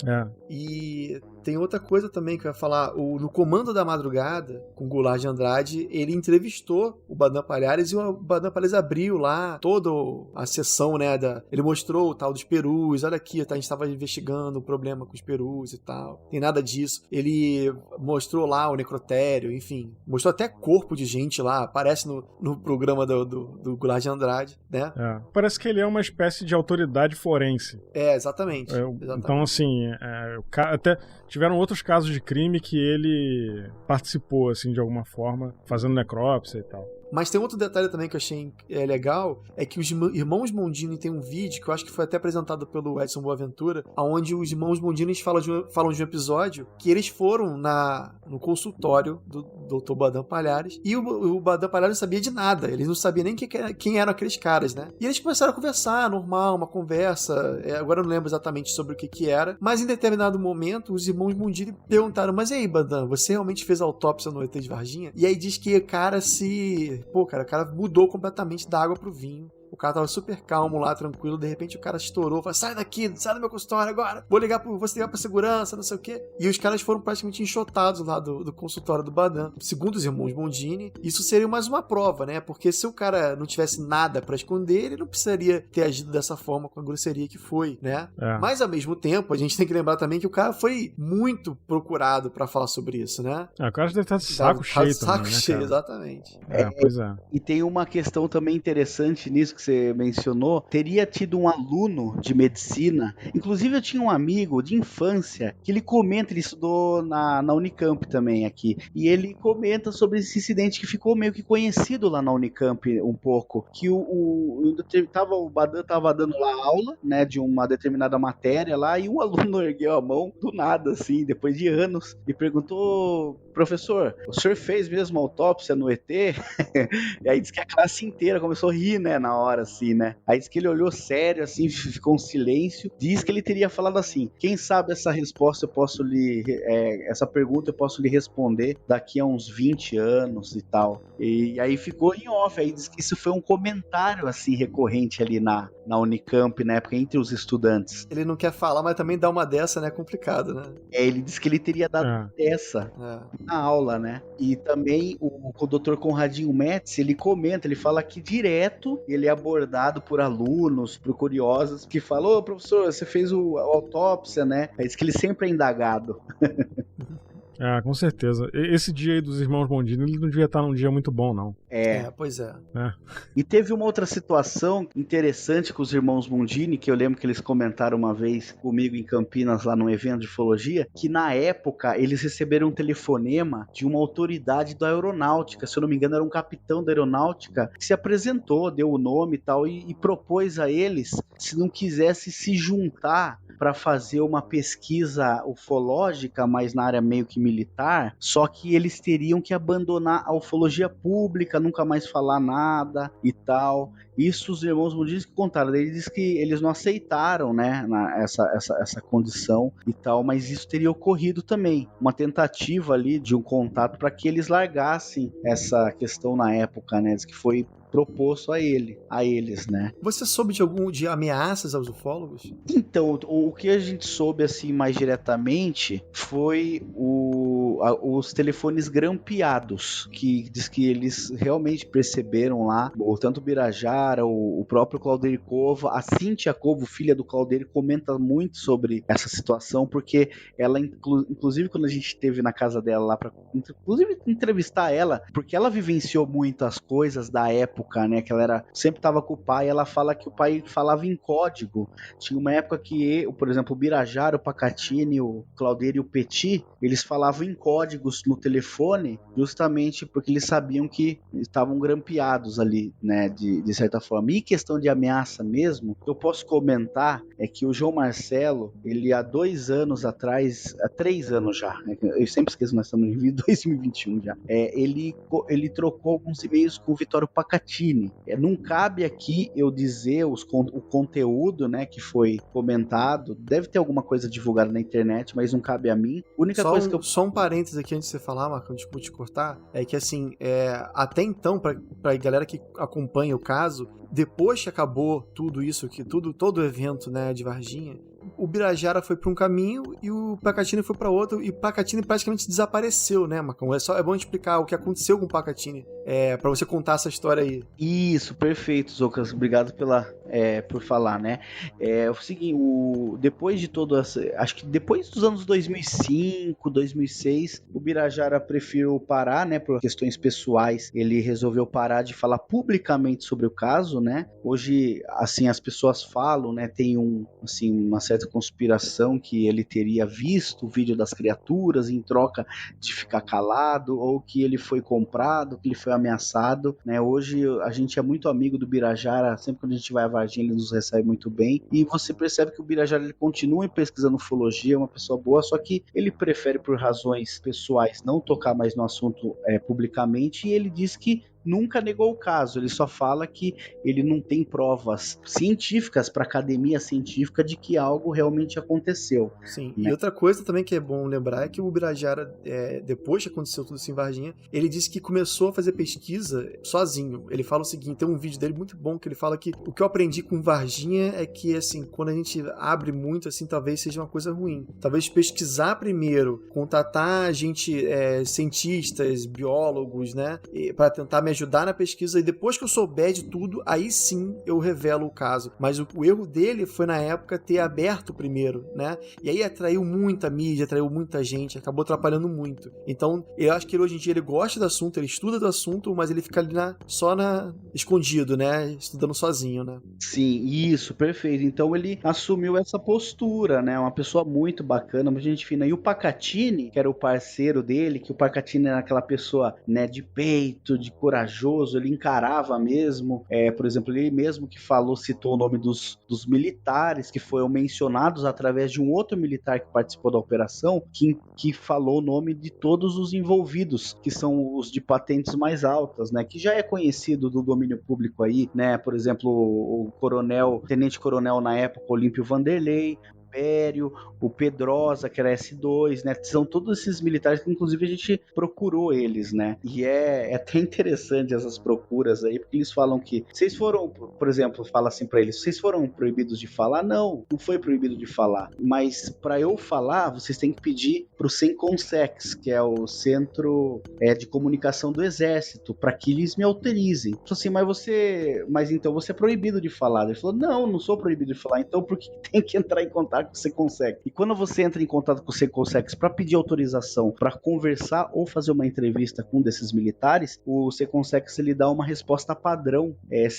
E tem outra coisa também que eu ia falar, no Comando da Madrugada, com o Goulart de Andrade, ele entrevistou o Badam Palhares e o Badam Palhares abriu lá toda a sessão, né, ele mostrou o tal dos perus, olha aqui, a gente estava investigando o problema com os perus e tal, tem nada disso. Ele mostrou lá o necrotério, enfim, mostrou até corpo de gente lá, aparece no programa do Goulart de Andrade, né? Parece que ele é uma espécie de autoridade forense. Exatamente. Então, assim, até tiveram outros casos de crime que ele participou, assim, de alguma forma, fazendo necrópsia e tal. Mas tem outro detalhe também que eu achei legal, é que os irmãos Mondini tem um vídeo que eu acho que foi até apresentado pelo Edson Boaventura, onde os irmãos Mondini falam de um episódio que eles foram no consultório do Dr. Badam Palhares e o Badam Palhares não sabia de nada, eles não sabiam nem quem eram aqueles caras, né? E eles começaram a conversar, normal, uma conversa, agora eu não lembro exatamente sobre o que era, mas em determinado momento os irmãos Mondini perguntaram, mas e aí, Badam, você realmente fez a autópsia no ET de Varginha? E aí diz que o cara o cara mudou completamente da água pro vinho. O cara tava super calmo lá, tranquilo, de repente o cara estourou, falou, sai daqui, sai do meu consultório agora, vou ligar pra segurança, não sei o quê. E os caras foram praticamente enxotados lá do consultório do Badam. Segundo os irmãos Mondini, isso seria mais uma prova, né? Porque se o cara não tivesse nada pra esconder, ele não precisaria ter agido dessa forma com a grosseria que foi, né? Mas ao mesmo tempo, a gente tem que lembrar também que o cara foi muito procurado pra falar sobre isso, né? O cara deve estar de saco cheio também, saco cheio, cara? Exatamente. Pois é. E tem uma questão também interessante nisso que você mencionou, teria tido um aluno de medicina, inclusive eu tinha um amigo de infância, que ele estudou na Unicamp também aqui, e ele comenta sobre esse incidente que ficou meio que conhecido lá na Unicamp um pouco, que o Badam estava dando lá aula, né, de uma determinada matéria lá, e um aluno ergueu a mão do nada, assim, depois de anos, e perguntou, professor, o senhor fez mesmo autópsia no ET? E aí disse que a classe inteira começou a rir, né, na hora. hora, assim, né? Aí diz que ele olhou sério, assim, ficou um silêncio. Diz que ele teria falado assim: quem sabe essa resposta eu posso essa pergunta eu posso lhe responder daqui a uns 20 anos e tal. E aí ficou em off. Aí diz que isso foi um comentário, assim, recorrente ali na Unicamp, na época, entre os estudantes. Ele não quer falar, mas também dar uma dessa, né? É complicado, né? Ele disse que ele teria dado essa na aula, né? E também o Dr. Conradinho Metz, ele comenta, ele fala que direto ele é abordado por alunos, por curiosos, que falam: ô, professor, você fez a autópsia, né? Aí diz que ele sempre é indagado. Com certeza. Esse dia aí dos irmãos Mondini, ele não devia estar num dia muito bom, não. Pois é. E teve uma outra situação interessante com os irmãos Mondini, que eu lembro que eles comentaram uma vez comigo em Campinas, lá num evento de ufologia, que na época eles receberam um telefonema de uma autoridade da aeronáutica, se eu não me engano era um capitão da aeronáutica, que se apresentou, deu o nome e tal, e propôs a eles, se não quisesse se juntar para fazer uma pesquisa ufológica, mas na área meio que militar, só que eles teriam que abandonar a ufologia pública, nunca mais falar nada e tal. Isso os irmãos Mondini que contaram. Ele diz que eles não aceitaram, né, essa condição e tal, mas isso teria ocorrido também. Uma tentativa ali de um contato para que eles largassem essa questão na época, né, diz que foi proposto a eles, né? Você soube de ameaças aos ufólogos? Então, o que a gente soube assim mais diretamente foi os telefones grampeados, que diz que eles realmente perceberam lá, tanto o Birajara, o próprio Claudio Cova, a Cíntia Covo, filha do Claudio, comenta muito sobre essa situação, porque ela, inclusive quando a gente esteve na casa dela lá para inclusive entrevistar ela, porque ela vivenciou muitas coisas da época, né, que ela sempre estava com o pai. Ela fala que o pai falava em código. Tinha uma época que, por exemplo, o Birajara, o Pacatini, o Claudio e o Petit, eles falavam em códigos no telefone, justamente porque eles sabiam que estavam grampeados ali, né, de certa forma. E questão de ameaça mesmo, eu posso comentar é que o João Marcelo, ele há 2 anos atrás, há 3 anos já, eu sempre esqueço, nós estamos em 2021 já, ele trocou alguns e-mails com o Vitório Pacatini. Não cabe aqui eu dizer o conteúdo, né, que foi comentado. Deve ter alguma coisa divulgada na internet, mas não cabe a mim. Só um parênteses aqui antes de você falar, Marcão, desculpa te cortar, é que assim, até então, pra galera que acompanha o caso, depois que acabou tudo isso, todo o evento, né, de Varginha, o Birajara foi para um caminho e o Pacatini foi para outro, e o Pacatini praticamente desapareceu, né, Marcão? É bom explicar o que aconteceu com o Pacatini, para você contar essa história aí. Isso, perfeito, Zocas, obrigado por falar, né? O seguinte, depois de todo acho que depois dos anos 2005, 2006, o Birajara preferiu parar, né, por questões pessoais, ele resolveu parar de falar publicamente sobre o caso, né? Hoje, assim, as pessoas falam, né, tem uma certa conspiração que ele teria visto o vídeo das criaturas em troca de ficar calado, ou que ele foi comprado, que ele foi ameaçado, né? Hoje a gente é muito amigo do Birajara, sempre quando a gente vai a Varginha ele nos recebe muito bem, e você percebe que o Birajara ele continua pesquisando ufologia, é uma pessoa boa, só que ele prefere por razões pessoais não tocar mais no assunto publicamente, e ele diz que nunca negou o caso, ele só fala que ele não tem provas científicas para a academia científica de que algo realmente aconteceu. Sim, né? E outra coisa também que é bom lembrar é que o Birajara, depois que aconteceu tudo isso em Varginha, ele disse que começou a fazer pesquisa sozinho. Ele fala o seguinte, tem um vídeo dele muito bom que ele fala que o que eu aprendi com Varginha é que, assim, quando a gente abre muito, assim, talvez seja uma coisa ruim. Talvez pesquisar primeiro, contatar gente, cientistas, biólogos, né, para tentar me ajudar na pesquisa, e depois que eu souber de tudo, aí sim eu revelo o caso. Mas o erro dele foi na época ter aberto primeiro, né? E aí atraiu muita mídia, atraiu muita gente, acabou atrapalhando muito. Então, eu acho que hoje em dia ele gosta do assunto, ele estuda do assunto, mas ele fica ali escondido, né? Estudando sozinho, né? Sim, isso, perfeito. Então ele assumiu essa postura, né? Uma pessoa muito bacana, uma gente fina. E o Pacatini, que era o parceiro dele, que o Pacatini era aquela pessoa, né, de peito, de coragem, corajoso, ele encarava mesmo, por exemplo, ele mesmo que citou o nome dos militares que foram mencionados através de um outro militar que participou da operação, que falou o nome de todos os envolvidos, que são os de patentes mais altas, né, que já é conhecido do domínio público aí, né, por exemplo, o tenente-coronel na época, Olímpio Vanderlei, o Pedrosa, que era S2, né? São todos esses militares que, inclusive, a gente procurou eles, né? E é até interessante essas procuras aí, porque eles falam que vocês foram, por exemplo, fala assim pra eles, vocês foram proibidos de falar? Não foi proibido de falar. Mas para eu falar, vocês têm que pedir pro Senconsex, que é o Centro de Comunicação do Exército, para que eles me autorizem. Falei assim, mas então você é proibido de falar. Ele falou, não sou proibido de falar, então por que tem que entrar em contato que você consegue? E quando você entra em contato com o Seconsex para pedir autorização para conversar ou fazer uma entrevista com um desses militares, o Seconsex ele dá uma resposta padrão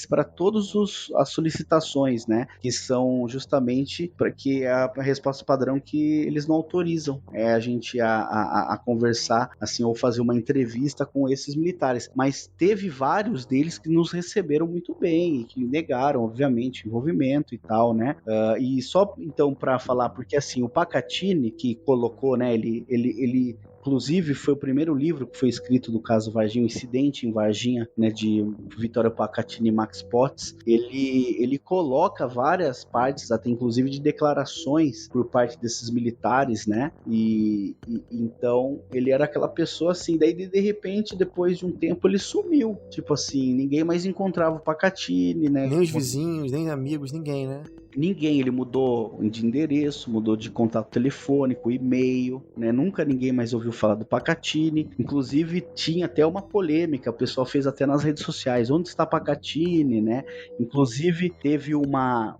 para todas as solicitações, né? Que são justamente para que a resposta padrão que eles não autorizam a gente a conversar assim ou fazer uma entrevista com esses militares. Mas teve vários deles que nos receberam muito bem e que negaram, obviamente, envolvimento e tal, né? E só então para falar, porque assim, o Pacatini que colocou, né, ele inclusive foi o primeiro livro que foi escrito do caso Varginha, o Incidente em Varginha, né, de Vittorio Pacatini e Max Potts. Ele coloca várias partes, até inclusive de declarações por parte desses militares, né, e então ele era aquela pessoa assim, daí de repente, depois de um tempo, ele sumiu, tipo assim, ninguém mais encontrava o Pacatini, né. Nem os vizinhos, nem amigos, ninguém, né. Ninguém, ele mudou de endereço, mudou de contato telefônico, e-mail, né? Nunca ninguém mais ouviu falar do Pacatini. Inclusive, tinha até uma polêmica, o pessoal fez até nas redes sociais, onde está Pacatini, né? Inclusive, teve uma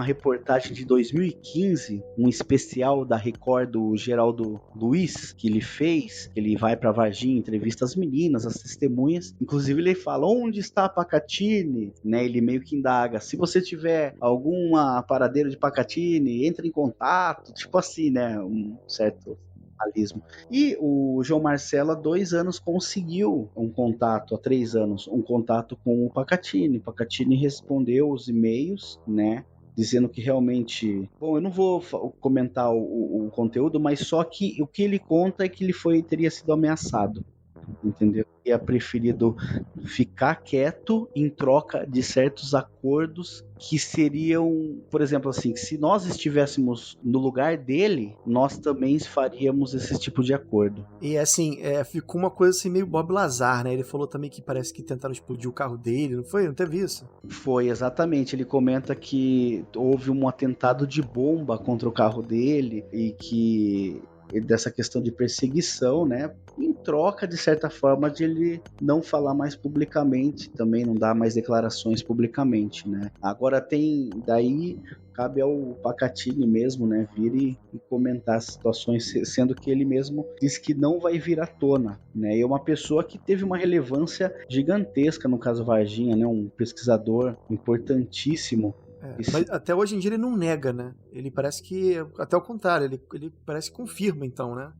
reportagem de 2015, um especial da Record do Geraldo Luiz, que ele fez, ele vai para Varginha, entrevista as meninas, as testemunhas. Inclusive, ele fala, onde está Pacatini? Né? Ele meio que indaga, se você tiver alguma paradeiro de Pacatini, entra em contato, tipo assim, né, um certo jornalismo. E o João Marcelo há 2 anos conseguiu um contato, há 3 anos, um contato com o Pacatini. O Pacatini respondeu os e-mails, né, dizendo que realmente... Bom, eu não vou comentar o conteúdo, mas só que o que ele conta é que ele teria sido ameaçado, entendeu? E é preferido ficar quieto em troca de certos acordos que seriam, por exemplo, assim, se nós estivéssemos no lugar dele, nós também faríamos esse tipo de acordo. E assim, ficou uma coisa assim meio Bob Lazar, né? Ele falou também que parece que tentaram explodir o carro dele, não foi? Não teve isso? Foi, exatamente. Ele comenta que houve um atentado de bomba contra o carro dele e que dessa questão de perseguição, né, em troca, de certa forma, de ele não falar mais publicamente, também não dar mais declarações publicamente, né. Agora daí cabe ao Pacatini mesmo, né, vir e comentar as situações, sendo que ele mesmo diz que não vai vir à tona, né, e é uma pessoa que teve uma relevância gigantesca no caso Varginha, né, um pesquisador importantíssimo. Mas até hoje em dia ele não nega, né? Ele parece que, até o contrário, ele parece que confirma então, né?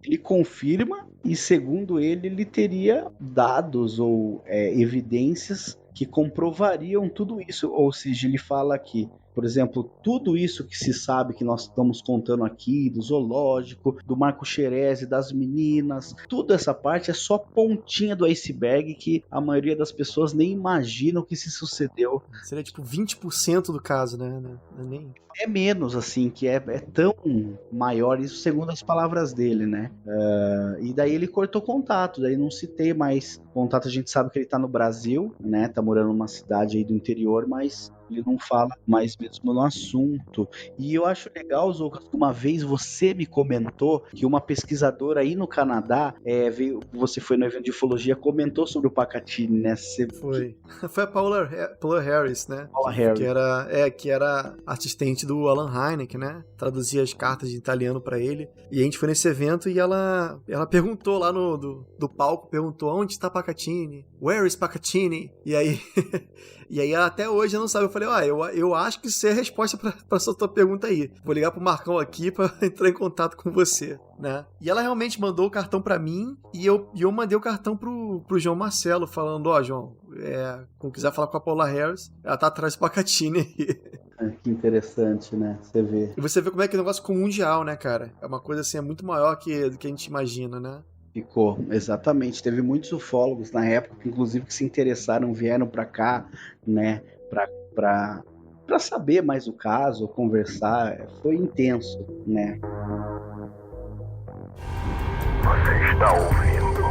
Ele confirma e, segundo ele teria dados ou evidências que comprovariam tudo isso. Ou seja, ele fala que, por exemplo, tudo isso que se sabe que nós estamos contando aqui, do zoológico, do Marco Xerezi, das meninas, toda essa parte é só pontinha do iceberg que a maioria das pessoas nem imagina o que se sucedeu. Seria tipo 20% do caso, né? É menos, assim, que é tão maior, isso segundo as palavras dele, né? E daí ele cortou contato, daí não se tem mais contato. A gente sabe que ele tá no Brasil, né? Tá morando numa cidade aí do interior, mas ele não fala mais mesmo no assunto. E eu acho legal, Zoucas, que uma vez você me comentou que uma pesquisadora aí no Canadá, você foi no evento de ufologia, comentou sobre o Pacatini, né? Foi a Paula Harris, né? Paula Harris. Que era assistente do Alan Hynek, né? Traduzia as cartas de italiano pra ele. E a gente foi nesse evento e ela perguntou lá do palco, perguntou, onde está Pacatini? Where is Pacatini? E aí até hoje eu não sabe. falei, eu acho que isso é a resposta pra essa tua pergunta aí. Vou ligar pro Marcão aqui pra entrar em contato com você, né? E ela realmente mandou o cartão pra mim e eu mandei o cartão pro João Marcelo, falando, João, quando quiser falar com a Paula Harris, ela tá atrás do Pacatini aí. Que interessante, né? Você vê. E você vê como é que é um negócio com mundial, né, cara? É uma coisa assim, é muito maior do que a gente imagina, né? Ficou, exatamente. Teve muitos ufólogos na época, inclusive, que se interessaram, vieram pra cá, né? Pra saber mais o caso, conversar. Foi intenso, né? Você está ouvindo?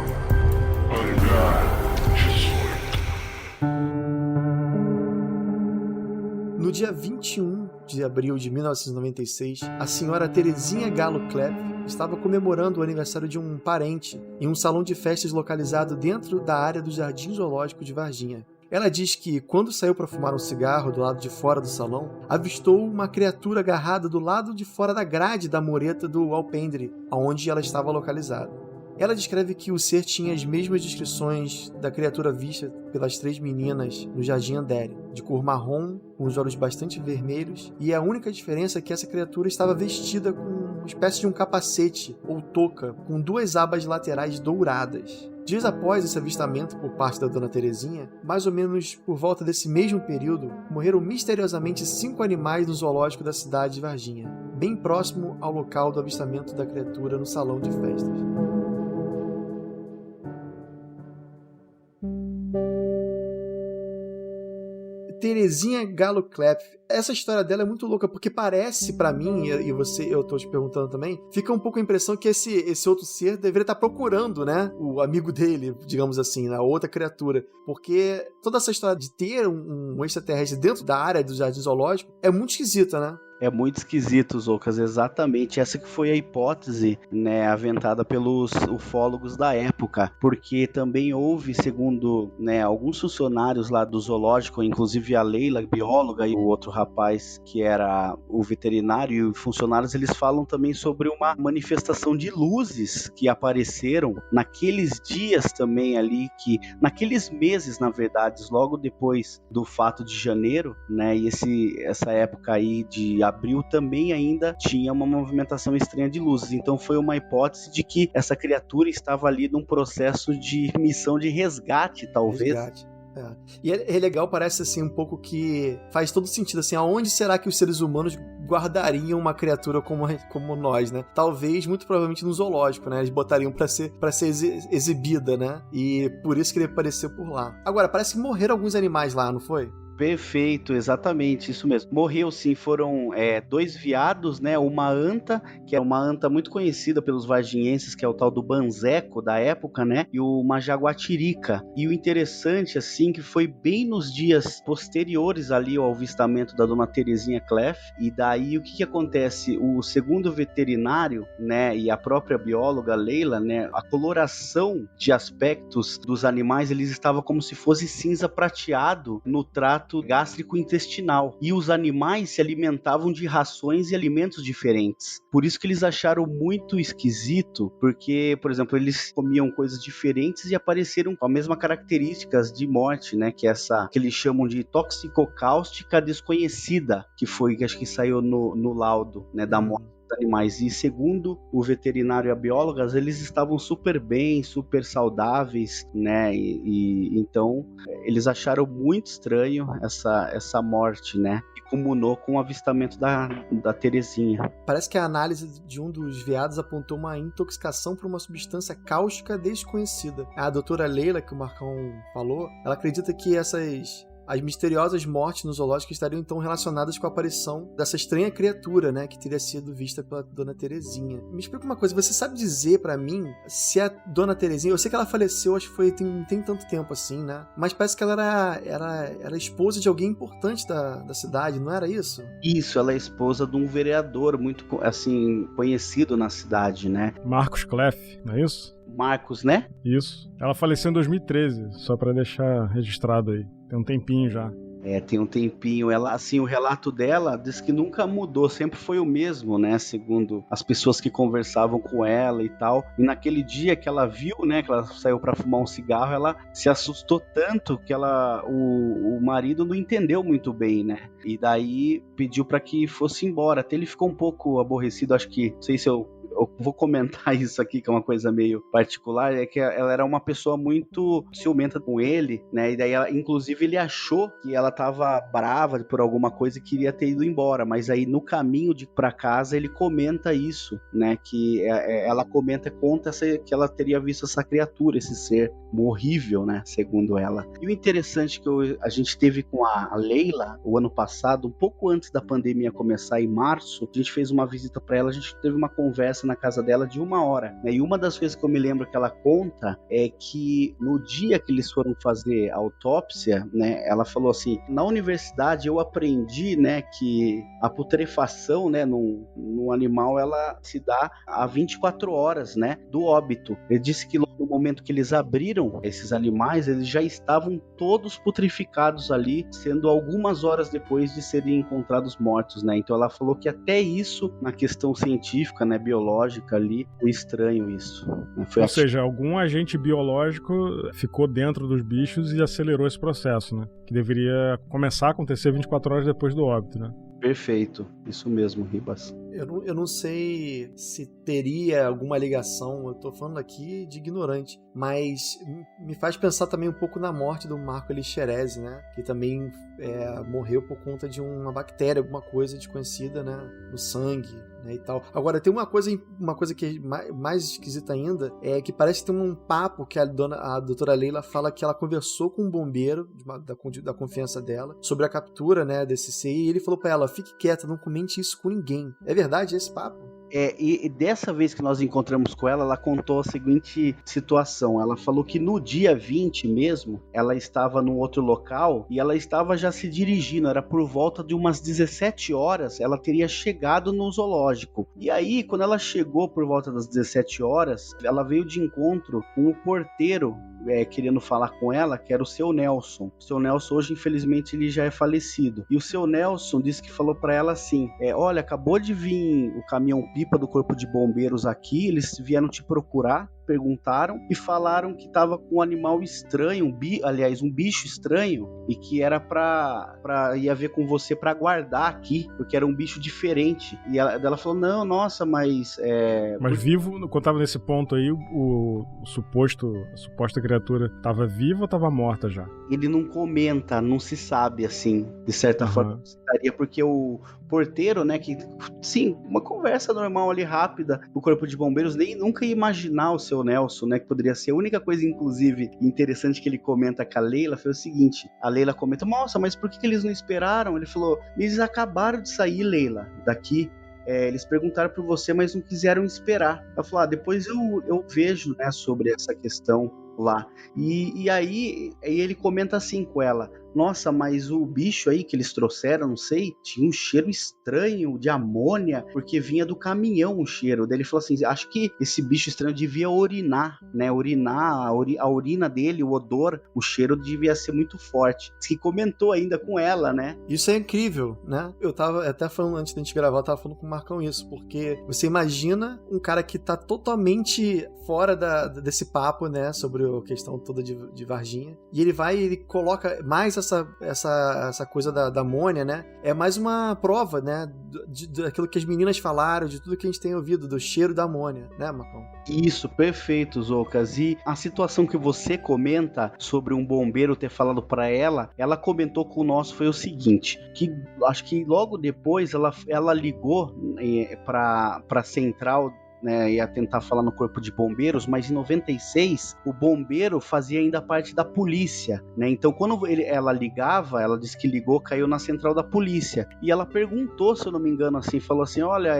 Hangar 18. No dia 21 de abril de 1996, a senhora Terezinha Galo Klepp estava comemorando o aniversário de um parente em um salão de festas localizado dentro da área do Jardim Zoológico de Varginha. Ela diz que, quando saiu para fumar um cigarro do lado de fora do salão, avistou uma criatura agarrada do lado de fora da grade da mureta do alpendre, onde ela estava localizada. Ela descreve que o ser tinha as mesmas descrições da criatura vista pelas 3 meninas no Jardim Andere, de cor marrom, com os olhos bastante vermelhos, e a única diferença é que essa criatura estava vestida com uma espécie de um capacete ou touca, com 2 abas laterais douradas. Dias após esse avistamento por parte da Dona Terezinha, mais ou menos por volta desse mesmo período, morreram misteriosamente 5 animais no zoológico da cidade de Varginha, bem próximo ao local do avistamento da criatura no salão de festas. Terezinha Galo Klepp. Essa história dela é muito louca, porque parece pra mim, e eu tô te perguntando também, fica um pouco a impressão que esse outro ser deveria estar procurando, né, o amigo dele, digamos assim, a outra criatura. Porque toda essa história de ter um extraterrestre dentro da área do Jardim Zoológico é muito esquisita, né? É muito esquisito, Zoucas, exatamente. Essa que foi a hipótese, né, aventada pelos ufólogos da época, porque também houve, segundo, né, alguns funcionários lá do zoológico, inclusive a Leila, bióloga, e o outro rapaz que era o veterinário e funcionários, eles falam também sobre uma manifestação de luzes que apareceram naqueles dias também ali, naqueles meses, na verdade, logo depois do fato de janeiro, né, e essa época aí de abril também ainda tinha uma movimentação estranha de luzes. Então foi uma hipótese de que essa criatura estava ali num processo de missão de resgate, talvez. Resgate. E é legal, parece assim um pouco que faz todo sentido, assim, aonde será que os seres humanos guardariam uma criatura como nós, né? Talvez, muito provavelmente no zoológico, né? Eles botariam pra ser exibida, né? E por isso que ele apareceu por lá. Agora, parece que morreram alguns animais lá, não foi? Perfeito, exatamente, isso mesmo. Morreu sim, foram 2 veados, né? Uma anta, que é uma anta muito conhecida pelos varginhenses, que é o tal do banzeco da época, né? E uma jaguatirica. E o interessante, assim, que foi bem nos dias posteriores ali ao avistamento da Dona Terezinha Klepp. E daí o que acontece? O segundo veterinário, né? E a própria bióloga Leila, né? A coloração de aspectos dos animais, eles estavam como se fosse cinza prateado no trato gástrico intestinal, e os animais se alimentavam de rações e alimentos diferentes. Por isso que eles acharam muito esquisito, porque, por exemplo, eles comiam coisas diferentes e apareceram com as mesmas características de morte, né, que é essa que eles chamam de toxicocáustica desconhecida, que acho que saiu no laudo, né, da morte dos animais. E segundo o veterinário e a bióloga, eles estavam super bem, super saudáveis, né, e então eles acharam muito estranho essa morte, né, e culminou com o avistamento da Terezinha. Parece que a análise de um dos veados apontou uma intoxicação por uma substância cáustica desconhecida. A doutora Leila, que o Marcão falou, ela acredita que as misteriosas mortes no zoológico estariam então relacionadas com a aparição dessa estranha criatura, né, que teria sido vista pela Dona Terezinha. Me explica uma coisa, você sabe dizer pra mim se a Dona Terezinha, eu sei que ela faleceu, acho que não tem tanto tempo assim, né, mas parece que ela era esposa de alguém importante da cidade, não era isso? Isso, ela é esposa de um vereador muito, assim, conhecido na cidade, né? Marcos Klepp, não é isso? Marcos, né? Isso. Ela faleceu em 2013, só pra deixar registrado aí. Tem um tempinho já. Tem um tempinho. Ela, assim, o relato dela diz que nunca mudou, sempre foi o mesmo, né? Segundo as pessoas que conversavam com ela e tal. E naquele dia que ela viu, né, que ela saiu para fumar um cigarro, ela se assustou tanto que o marido não entendeu muito bem, né? E daí pediu para que fosse embora. Até ele ficou um pouco aborrecido, acho que, não sei se eu vou comentar isso aqui, que é uma coisa meio particular, é que ela era uma pessoa muito ciumenta com ele, né, e daí inclusive ele achou que ela tava brava por alguma coisa e queria ter ido embora, mas aí no caminho pra casa ele comenta isso, né, que ela conta que ela teria visto essa criatura, esse ser horrível, né, segundo ela. E o interessante que a gente teve com a Leila o ano passado, um pouco antes da pandemia começar, em março, a gente fez uma visita pra ela, a gente teve uma conversa na casa dela de 1 hora, né? E uma das coisas que eu me lembro que ela conta é que no dia que eles foram fazer a autópsia, né, ela falou assim: na universidade eu aprendi, né, que a putrefação, né, no animal, ela se dá a 24 horas, né, do óbito. Ele disse que no momento que eles abriram esses animais, eles já estavam todos putrificados ali, sendo algumas horas depois de serem encontrados mortos, né? Então ela falou que até isso, na questão científica, né, biológica ali, foi estranho isso. Ou seja, algum agente biológico ficou dentro dos bichos e acelerou esse processo, né? Que deveria começar a acontecer 24 horas depois do óbito, né? Perfeito, isso mesmo, Ribas. Eu não sei se teria alguma ligação, eu tô falando aqui de ignorante, mas me faz pensar também um pouco na morte do Marco Elixerese, né? Que também morreu por conta de uma bactéria, alguma coisa desconhecida, né? No sangue, né? E tal. Agora, tem uma coisa que é mais esquisita ainda, é que parece que tem um papo que a doutora Leila fala que ela conversou com um bombeiro da confiança dela sobre a captura, né, desse ser, e ele falou pra ela: fique quieta, não comente isso com ninguém. É verdade esse papo? E dessa vez que nós encontramos com ela contou a seguinte situação. Ela falou que no dia 20 mesmo, ela estava num outro local e ela estava já se dirigindo, era por volta de umas 17 horas, ela teria chegado no zoológico. E aí, quando ela chegou por volta das 17 horas, ela veio de encontro com o porteiro querendo falar com ela, que era o seu Nelson. O seu Nelson hoje, infelizmente, ele já é falecido. E o seu Nelson disse que falou pra ela assim: olha, acabou de vir o caminhão-pipa do Corpo de Bombeiros aqui, eles vieram te procurar, perguntaram e falaram que tava com um animal estranho, um bicho estranho, e que era ia ver com você pra guardar aqui, porque era um bicho diferente. E ela falou: não, nossa, mas... Mas vivo, quando tava nesse ponto aí, a suposta criatura tava viva ou tava morta já? Ele não comenta, não se sabe, assim, de certa forma, porque o porteiro, né, que, sim, uma conversa normal ali, rápida, o Corpo de Bombeiros, nem nunca ia imaginar o seu Nelson, né, que poderia ser. A única coisa, inclusive, interessante que ele comenta com a Leila foi o seguinte: a Leila comenta: nossa, mas por que eles não esperaram? Ele falou: eles acabaram de sair, Leila, daqui. Eles perguntaram por você, mas não quiseram esperar. Ela falou: depois eu vejo, né, sobre essa questão lá. E aí ele comenta assim com ela: nossa, mas o bicho aí que eles trouxeram, não sei, tinha um cheiro estranho de amônia, porque vinha do caminhão o cheiro. Daí ele falou assim: acho que esse bicho estranho devia urinar, né? A urina dele, o odor, o cheiro devia ser muito forte. Diz que comentou ainda com ela, né? Isso é incrível, né? Eu tava até falando antes da gente gravar, eu tava falando com o Marcão isso, porque você imagina um cara que tá totalmente fora desse papo, né, sobre a questão toda de Varginha, e ele coloca mais essa coisa da amônia, né? É mais uma prova, né, daquilo que as meninas falaram, de tudo que a gente tem ouvido, do cheiro da amônia, né, Marcão? Isso, perfeito, Zoucas. E a situação que você comenta sobre um bombeiro ter falado pra ela comentou com o nosso foi o seguinte, que acho que logo depois ela ligou pra central, né, ia tentar falar no Corpo de Bombeiros, mas em 96 o bombeiro fazia ainda parte da polícia, né? Então quando ela ligava, ela disse que ligou, caiu na central da polícia, e ela perguntou, se eu não me engano, assim, falou assim: olha,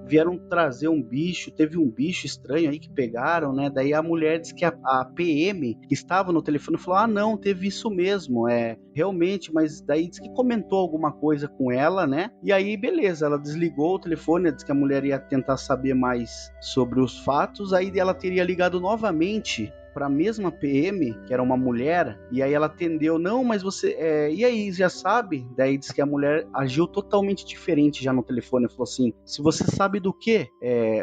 vieram trazer um bicho, teve um bicho estranho aí que pegaram, né? Daí a mulher disse que a PM que estava no telefone falou: não, teve isso mesmo, realmente, mas daí disse que comentou alguma coisa com ela, né? E aí beleza, ela desligou o telefone, disse que a mulher ia tentar saber mais sobre os fatos, aí ela teria ligado novamente para a mesma PM, que era uma mulher, e aí ela atendeu, não, mas você, e aí, já sabe? Daí disse que a mulher agiu totalmente diferente já no telefone, falou assim, se você sabe do quê?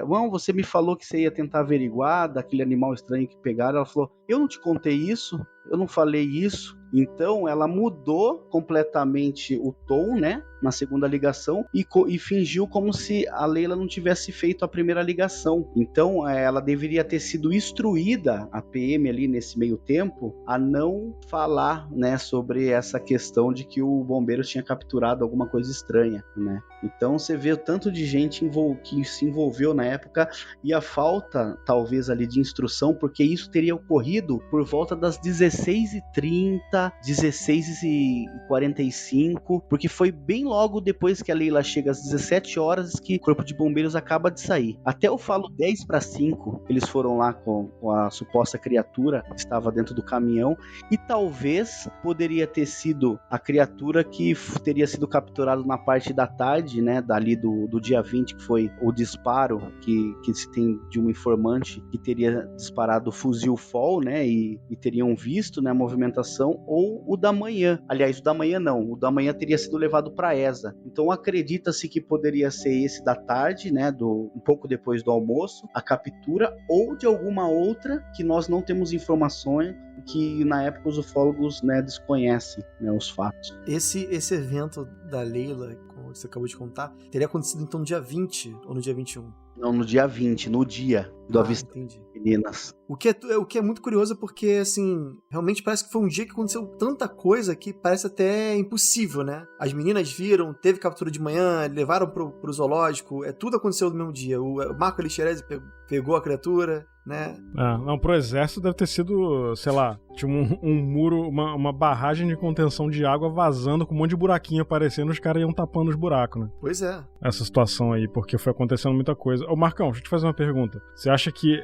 Bom, você me falou que você ia tentar averiguar daquele animal estranho que pegaram, ela falou, eu não te contei isso, eu não falei isso. Então ela mudou completamente o tom, né, na segunda ligação e fingiu como se a Leila não tivesse feito a primeira ligação. Então ela deveria ter sido instruída, a PM ali nesse meio tempo, a não falar, né, sobre essa questão de que o bombeiro tinha capturado alguma coisa estranha, né. Então você vê o tanto de gente que se envolveu na época e a falta, talvez, ali de instrução, porque isso teria ocorrido por volta das 16h30, 16h45, porque foi bem logo depois que a Leila chega às 17 horas que o Corpo de Bombeiros acaba de sair. Até eu falo 10:05, eles foram lá com a suposta criatura que estava dentro do caminhão, e talvez poderia ter sido a criatura que teria sido capturada na parte da tarde, né, dali do dia 20, que foi o disparo que se tem de um informante que teria disparado o fuzil FOL, né, e teriam visto, né, a movimentação, ou o da manhã. Aliás, o da manhã não, o da manhã teria sido levado para a ESA. Então acredita-se que poderia ser esse da tarde, né, um pouco depois do almoço, a captura, ou de alguma outra que nós não temos informações, que na época os ufólogos, né, desconhecem, né, os fatos. Esse evento da Leila, como você acabou de contar, teria acontecido então no dia 20 ou no dia 21? Não, no dia 20, no dia do avistamento de meninas. O que é muito curioso porque, assim, realmente parece que foi um dia que aconteceu tanta coisa que parece até impossível, né? As meninas viram, teve captura de manhã, levaram pro zoológico, tudo aconteceu no mesmo dia. O Marco Alixerez pegou a criatura, né? Não, pro exército deve ter sido, sei lá, tinha um muro, uma barragem de contenção de água vazando com um monte de buraquinho aparecendo, os caras iam tapando os buracos, né? Pois é. Essa situação aí, porque foi acontecendo muita coisa. Ô Marcão, deixa eu te fazer uma pergunta. Você acha que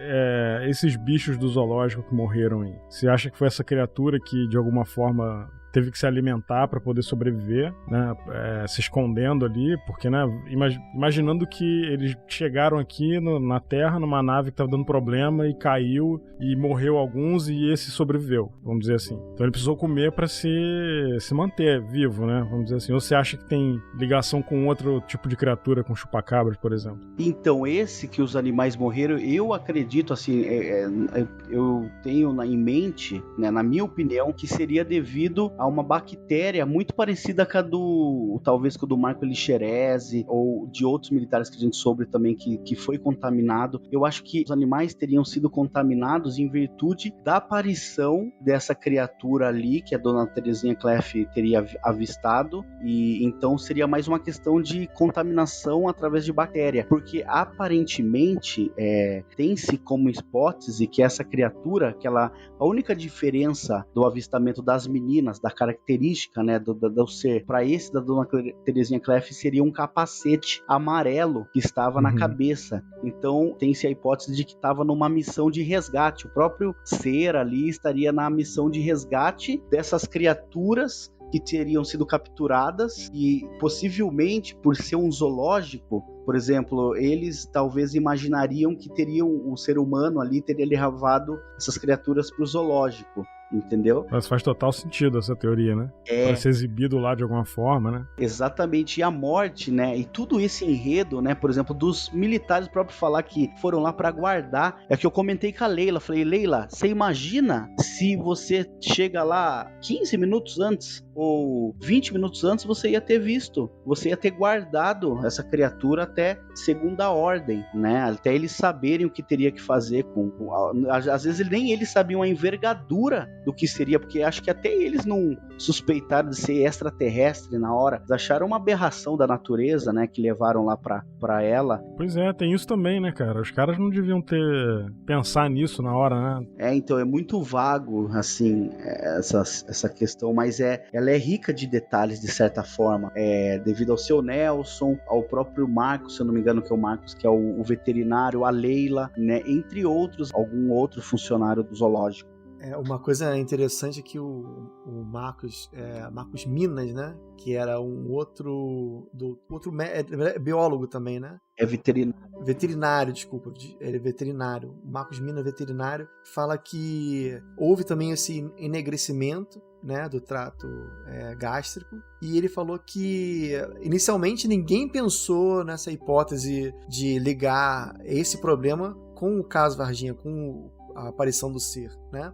esses bichos do zoológico que morreram aí, você acha que foi essa criatura que de alguma forma teve que se alimentar para poder sobreviver, né, se escondendo ali, porque, né, imaginando que eles chegaram aqui na Terra, numa nave que estava dando problema e caiu e morreu alguns e esse sobreviveu, vamos dizer assim. Então ele precisou comer para se manter vivo, né, vamos dizer assim. Ou você acha que tem ligação com outro tipo de criatura, com chupacabras, por exemplo? Então, esse que os animais morreram, eu acredito, assim, eu tenho em mente, né, na minha opinião, que seria devido a uma bactéria muito parecida com talvez com o do Marco Alixerez ou de outros militares que a gente soube também que foi contaminado. Eu acho que os animais teriam sido contaminados em virtude da aparição dessa criatura ali que a dona Terezinha Kleff teria avistado, e então seria mais uma questão de contaminação através de bactéria, porque aparentemente tem-se como hipótese que essa criatura, a única diferença do avistamento das meninas, da característica, né, do ser, para esse da dona Terezinha Kleff, seria um capacete amarelo que estava na cabeça. Então tem-se a hipótese de que estava numa missão de resgate. O próprio ser ali estaria na missão de resgate dessas criaturas que teriam sido capturadas, e possivelmente por ser um zoológico, por exemplo, eles talvez imaginariam que o ser humano ali teria levado essas criaturas para o zoológico. Entendeu? Mas faz total sentido essa teoria, né? Para ser exibido lá de alguma forma, né? Exatamente. E a morte, né? E tudo esse enredo, né? Por exemplo, dos militares próprios falar que foram lá para guardar. É que eu comentei com a Leila. Falei, Leila, você imagina se você chega lá 15 minutos antes ou 20 minutos antes, você ia ter visto. Você ia ter guardado essa criatura até segunda ordem, né? Até eles saberem o que teria que fazer às vezes nem eles sabiam a envergadura do que seria, porque acho que até eles não suspeitaram de ser extraterrestre na hora. Eles acharam uma aberração da natureza, né, que levaram lá pra ela. Pois é, tem isso também, né, cara? Os caras não deviam pensar nisso na hora, né? Então é muito vago, assim, essa questão, mas ela é rica de detalhes, de certa forma, devido ao seu Nelson, ao próprio Marcos, se eu não me engano, que é o Marcos, que é o veterinário, a Leila, né, entre outros, algum outro funcionário do zoológico. Uma coisa interessante é que o Marcos Minas, né? Que era um outro biólogo também, né? É veterinário. Veterinário, desculpa. Ele é veterinário. O Marcos Minas, veterinário, fala que houve também esse enegrecimento, né, do trato gástrico, e ele falou que inicialmente ninguém pensou nessa hipótese de ligar esse problema com o caso Varginha, com a aparição do ser, né?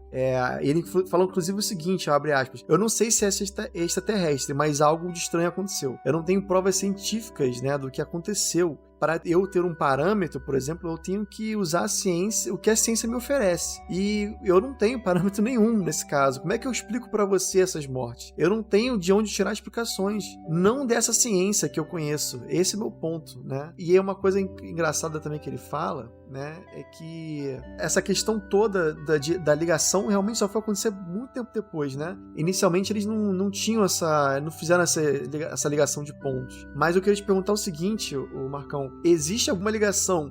Ele falou inclusive o seguinte, abre aspas: eu não sei se é extraterrestre, mas algo de estranho aconteceu. Eu não tenho provas científicas, né, do que aconteceu. Para eu ter um parâmetro, por exemplo, eu tenho que usar a ciência, o que a ciência me oferece. E eu não tenho parâmetro nenhum nesse caso. Como é que eu explico para você essas mortes? Eu não tenho de onde tirar explicações. Não dessa ciência que eu conheço. Esse é o meu ponto, né? E é uma coisa engraçada também que ele fala, né? É que essa questão toda da ligação realmente só foi acontecer muito tempo depois, né? Inicialmente eles não tinham não fizeram essa ligação de pontos. Mas eu queria te perguntar o seguinte, o Marcão: existe alguma ligação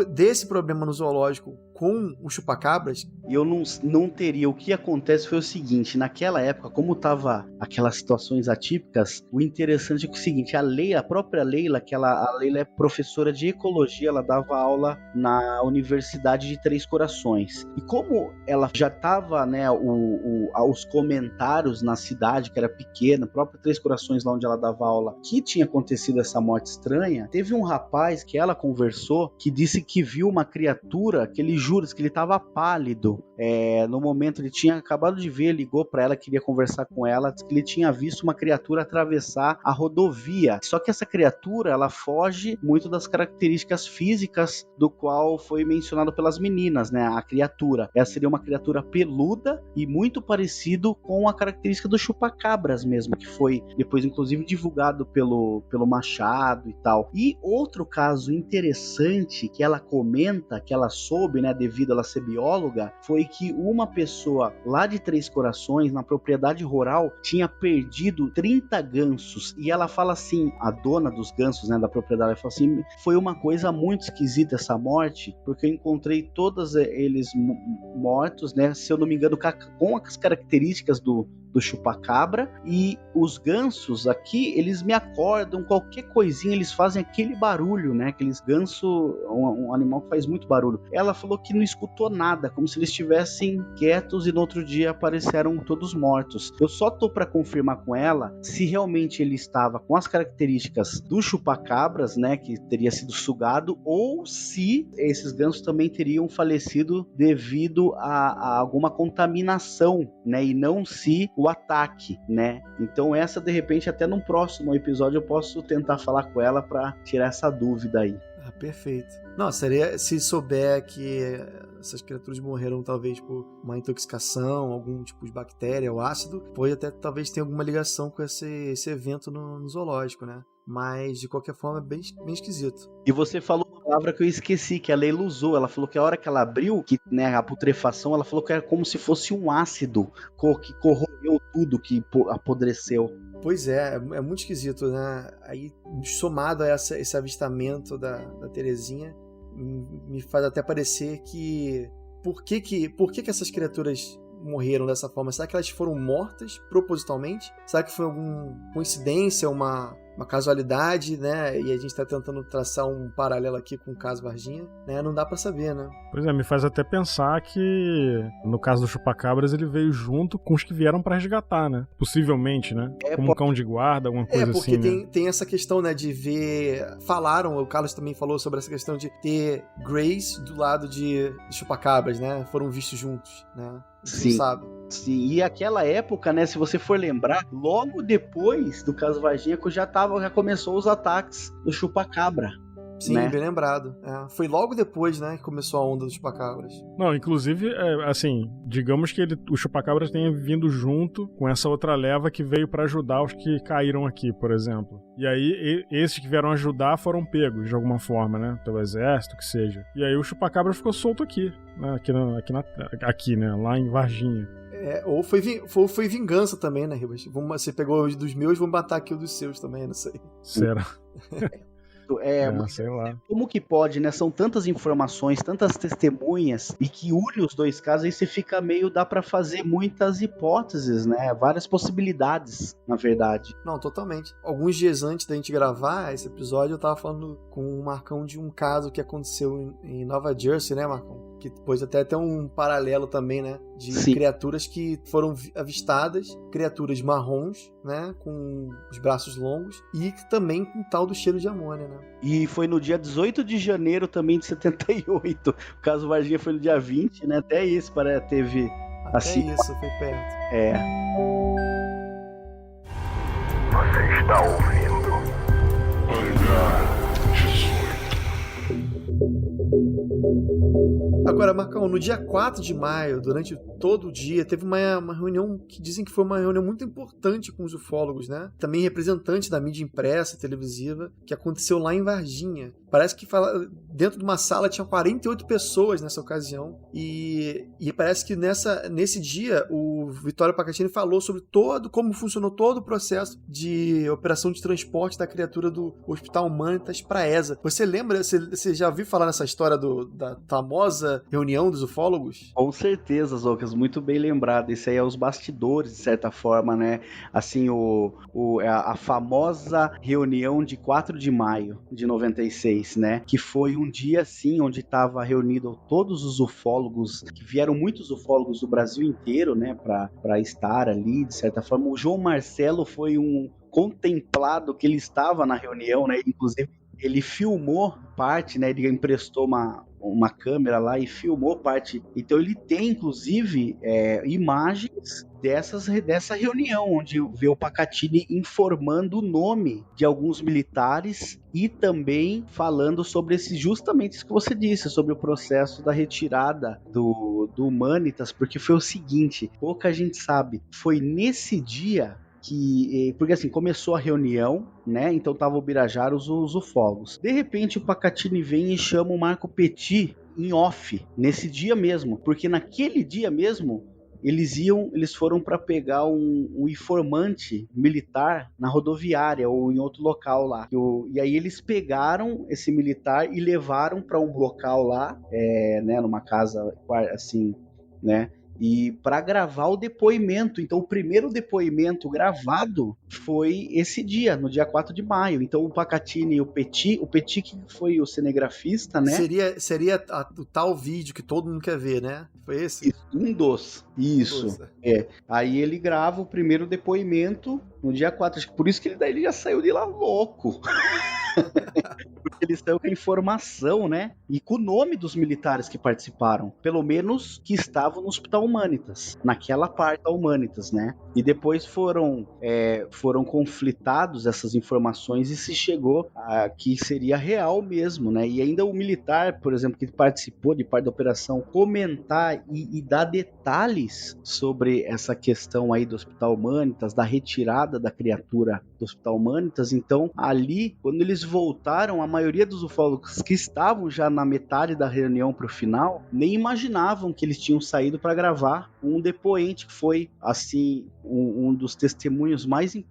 desse problema no zoológico com o chupacabras? Eu não teria. O que acontece foi o seguinte: naquela época, como tava aquelas situações atípicas, o interessante é que o seguinte, a própria Leila, a Leila é professora de ecologia, ela dava aula na Universidade de Três Corações. E como ela já tava, né, os comentários na cidade, que era pequena, próprio Três Corações, lá onde ela dava aula, que tinha acontecido essa morte estranha, teve um rapaz que ela conversou, que disse que viu uma criatura, que ele jura que ele estava pálido. No momento ele tinha acabado de ver, ligou para ela, queria conversar com ela, disse que ele tinha visto uma criatura atravessar a rodovia. Só que essa criatura, ela foge muito das características físicas do qual foi mencionado pelas meninas, né? A criatura. Essa seria uma criatura peluda e muito parecido com a característica do chupacabras mesmo, que foi depois inclusive divulgado pelo Machado e tal. E outro caso interessante que ela comenta, que ela soube, né, devido a ela ser bióloga, foi que uma pessoa lá de Três Corações, na propriedade rural, tinha perdido 30 gansos. E ela fala assim, a dona dos gansos, né, da propriedade, ela fala assim: foi uma coisa muito esquisita essa morte, porque eu encontrei todos eles mortos, né, se eu não me engano, com as características do chupacabra, e os gansos aqui, eles me acordam, qualquer coisinha eles fazem aquele barulho, né? Aqueles gansos, um animal que faz muito barulho. Ela falou que não escutou nada, como se eles estivessem quietos, e no outro dia apareceram todos mortos. Eu só tô para confirmar com ela se realmente ele estava com as características do chupacabras, né? Que teria sido sugado, ou se esses gansos também teriam falecido devido a alguma contaminação, né? E não se o ataque, né? Então essa, de repente, até num próximo episódio eu posso tentar falar com ela para tirar essa dúvida aí. Perfeito. Não, seria se souber que essas criaturas morreram talvez por uma intoxicação, algum tipo de bactéria ou ácido, pode até talvez ter alguma ligação com esse evento no zoológico, né? Mas de qualquer forma é bem esquisito. E você falou uma palavra que eu esqueci, que a Leila usou. Ela falou que a hora que ela abriu, que, né, a putrefação, ela falou que era como se fosse um ácido que corroeu tudo, que apodreceu. Pois é muito esquisito, né? Aí, somado a esse avistamento da Terezinha, me faz até parecer que por que essas criaturas morreram dessa forma? Será que elas foram mortas propositalmente? Será que foi alguma coincidência, uma casualidade, né? E a gente tá tentando traçar um paralelo aqui com o caso Varginha, né? Não dá pra saber, né? Pois é, me faz até pensar que no caso do chupacabras ele veio junto com os que vieram pra resgatar, né? Possivelmente, né? Como um cão de guarda, alguma coisa assim. Porque tem essa questão, né, de ver... o Carlos também falou sobre essa questão de ter Grace do lado de chupacabras, né? Foram vistos juntos, né? Sim. Sabe? Sim, e aquela época, né, se você for lembrar, logo depois do caso Varginha, já começou os ataques do chupacabra. Sim, né? Bem lembrado. Foi logo depois, né, que começou a onda dos chupacabras. Não, inclusive, assim, digamos que o chupacabras tenha vindo junto com essa outra leva que veio pra ajudar os que caíram aqui, por exemplo. E aí, esses que vieram ajudar foram pegos, de alguma forma, né, pelo exército, que seja. E aí o chupacabras ficou solto aqui, né, aqui, né, lá em Varginha. Ou foi vingança também, né, Ribas? Você pegou os dos meus, vamos matar aqui o dos seus também, não sei. Será? sei lá. Como que pode, né? São tantas informações, tantas testemunhas, e que une os dois casos, aí você fica meio, dá pra fazer muitas hipóteses, né? Várias possibilidades, na verdade. Não, totalmente. Alguns dias antes da gente gravar esse episódio, eu tava falando com o Marcão de um caso que aconteceu em Nova Jersey, né, Marcão? Que depois até tem um paralelo também, né? De criaturas que foram avistadas, criaturas marrons, né? Com os braços longos e também com tal do cheiro de amônia, né? E foi no dia 18 de janeiro também de 78. O caso Varginha foi no dia 20, né? Até isso teve... Até assim, isso foi perto. Você está ouvindo? Agora, Marcão, no dia 4 de maio, durante todo o dia, teve uma reunião que dizem que foi uma reunião muito importante com os ufólogos, né? Também representante da mídia impressa e televisiva, que aconteceu lá em Varginha. Parece que dentro de uma sala tinha 48 pessoas nessa ocasião. E parece que nesse dia o Vitório Pacatini falou sobre como funcionou todo o processo de operação de transporte da criatura do Hospital Humanitas para ESA. Você lembra, você já ouviu falar nessa história da famosa reunião dos ufólogos? Com certeza, Zocas, muito bem lembrado. Isso aí é os bastidores, de certa forma, né? Assim, a famosa reunião de 4 de maio de 96. Né? Que foi um dia assim onde estava reunido todos os ufólogos, que vieram muitos ufólogos do Brasil inteiro, né, para estar ali, de certa forma. O João Marcelo foi um contemplado que ele estava na reunião, né? Inclusive ele filmou parte, né? Ele emprestou uma câmera lá e filmou parte. Então ele tem, inclusive, imagens dessa reunião, onde vê o Pacatini informando o nome de alguns militares e também falando sobre justamente isso que você disse, sobre o processo da retirada do Humanitas, porque foi o seguinte, pouca gente sabe, foi nesse dia porque assim, começou a reunião, né, então tava o Birajara, os ufólogos. De repente o Pacatini vem e chama o Marco Petit em off, nesse dia mesmo, porque naquele dia mesmo, eles foram para pegar um informante militar na rodoviária ou em outro local lá. E aí eles pegaram esse militar e levaram para um local lá, né, numa casa assim, né, e para gravar o depoimento. Então o primeiro depoimento gravado foi esse dia, no dia 4 de maio. Então o Pacatini e o Petit que foi o cinegrafista, né? Seria o tal vídeo que todo mundo quer ver, né? Foi esse? Isso, um dos. Isso. Nossa. Aí ele grava o primeiro depoimento no dia 4. Por isso que ele já saiu de lá louco. Porque eles saiu com a informação, né? E com o nome dos militares que participaram. Pelo menos que estavam no Hospital Humanitas. Naquela parte da Humanitas, né? E depois foram conflitados essas informações e se chegou a que seria real mesmo, né? E ainda o militar, por exemplo, que participou de parte da operação, comentar e dar detalhes sobre essa questão aí do Hospital Humanitas, da retirada da criatura do Hospital Humanitas. Então, ali, quando eles voltaram, a maioria dos ufólogos que estavam já na metade da reunião para o final, nem imaginavam que eles tinham saído para gravar um depoente que foi, assim, um dos testemunhos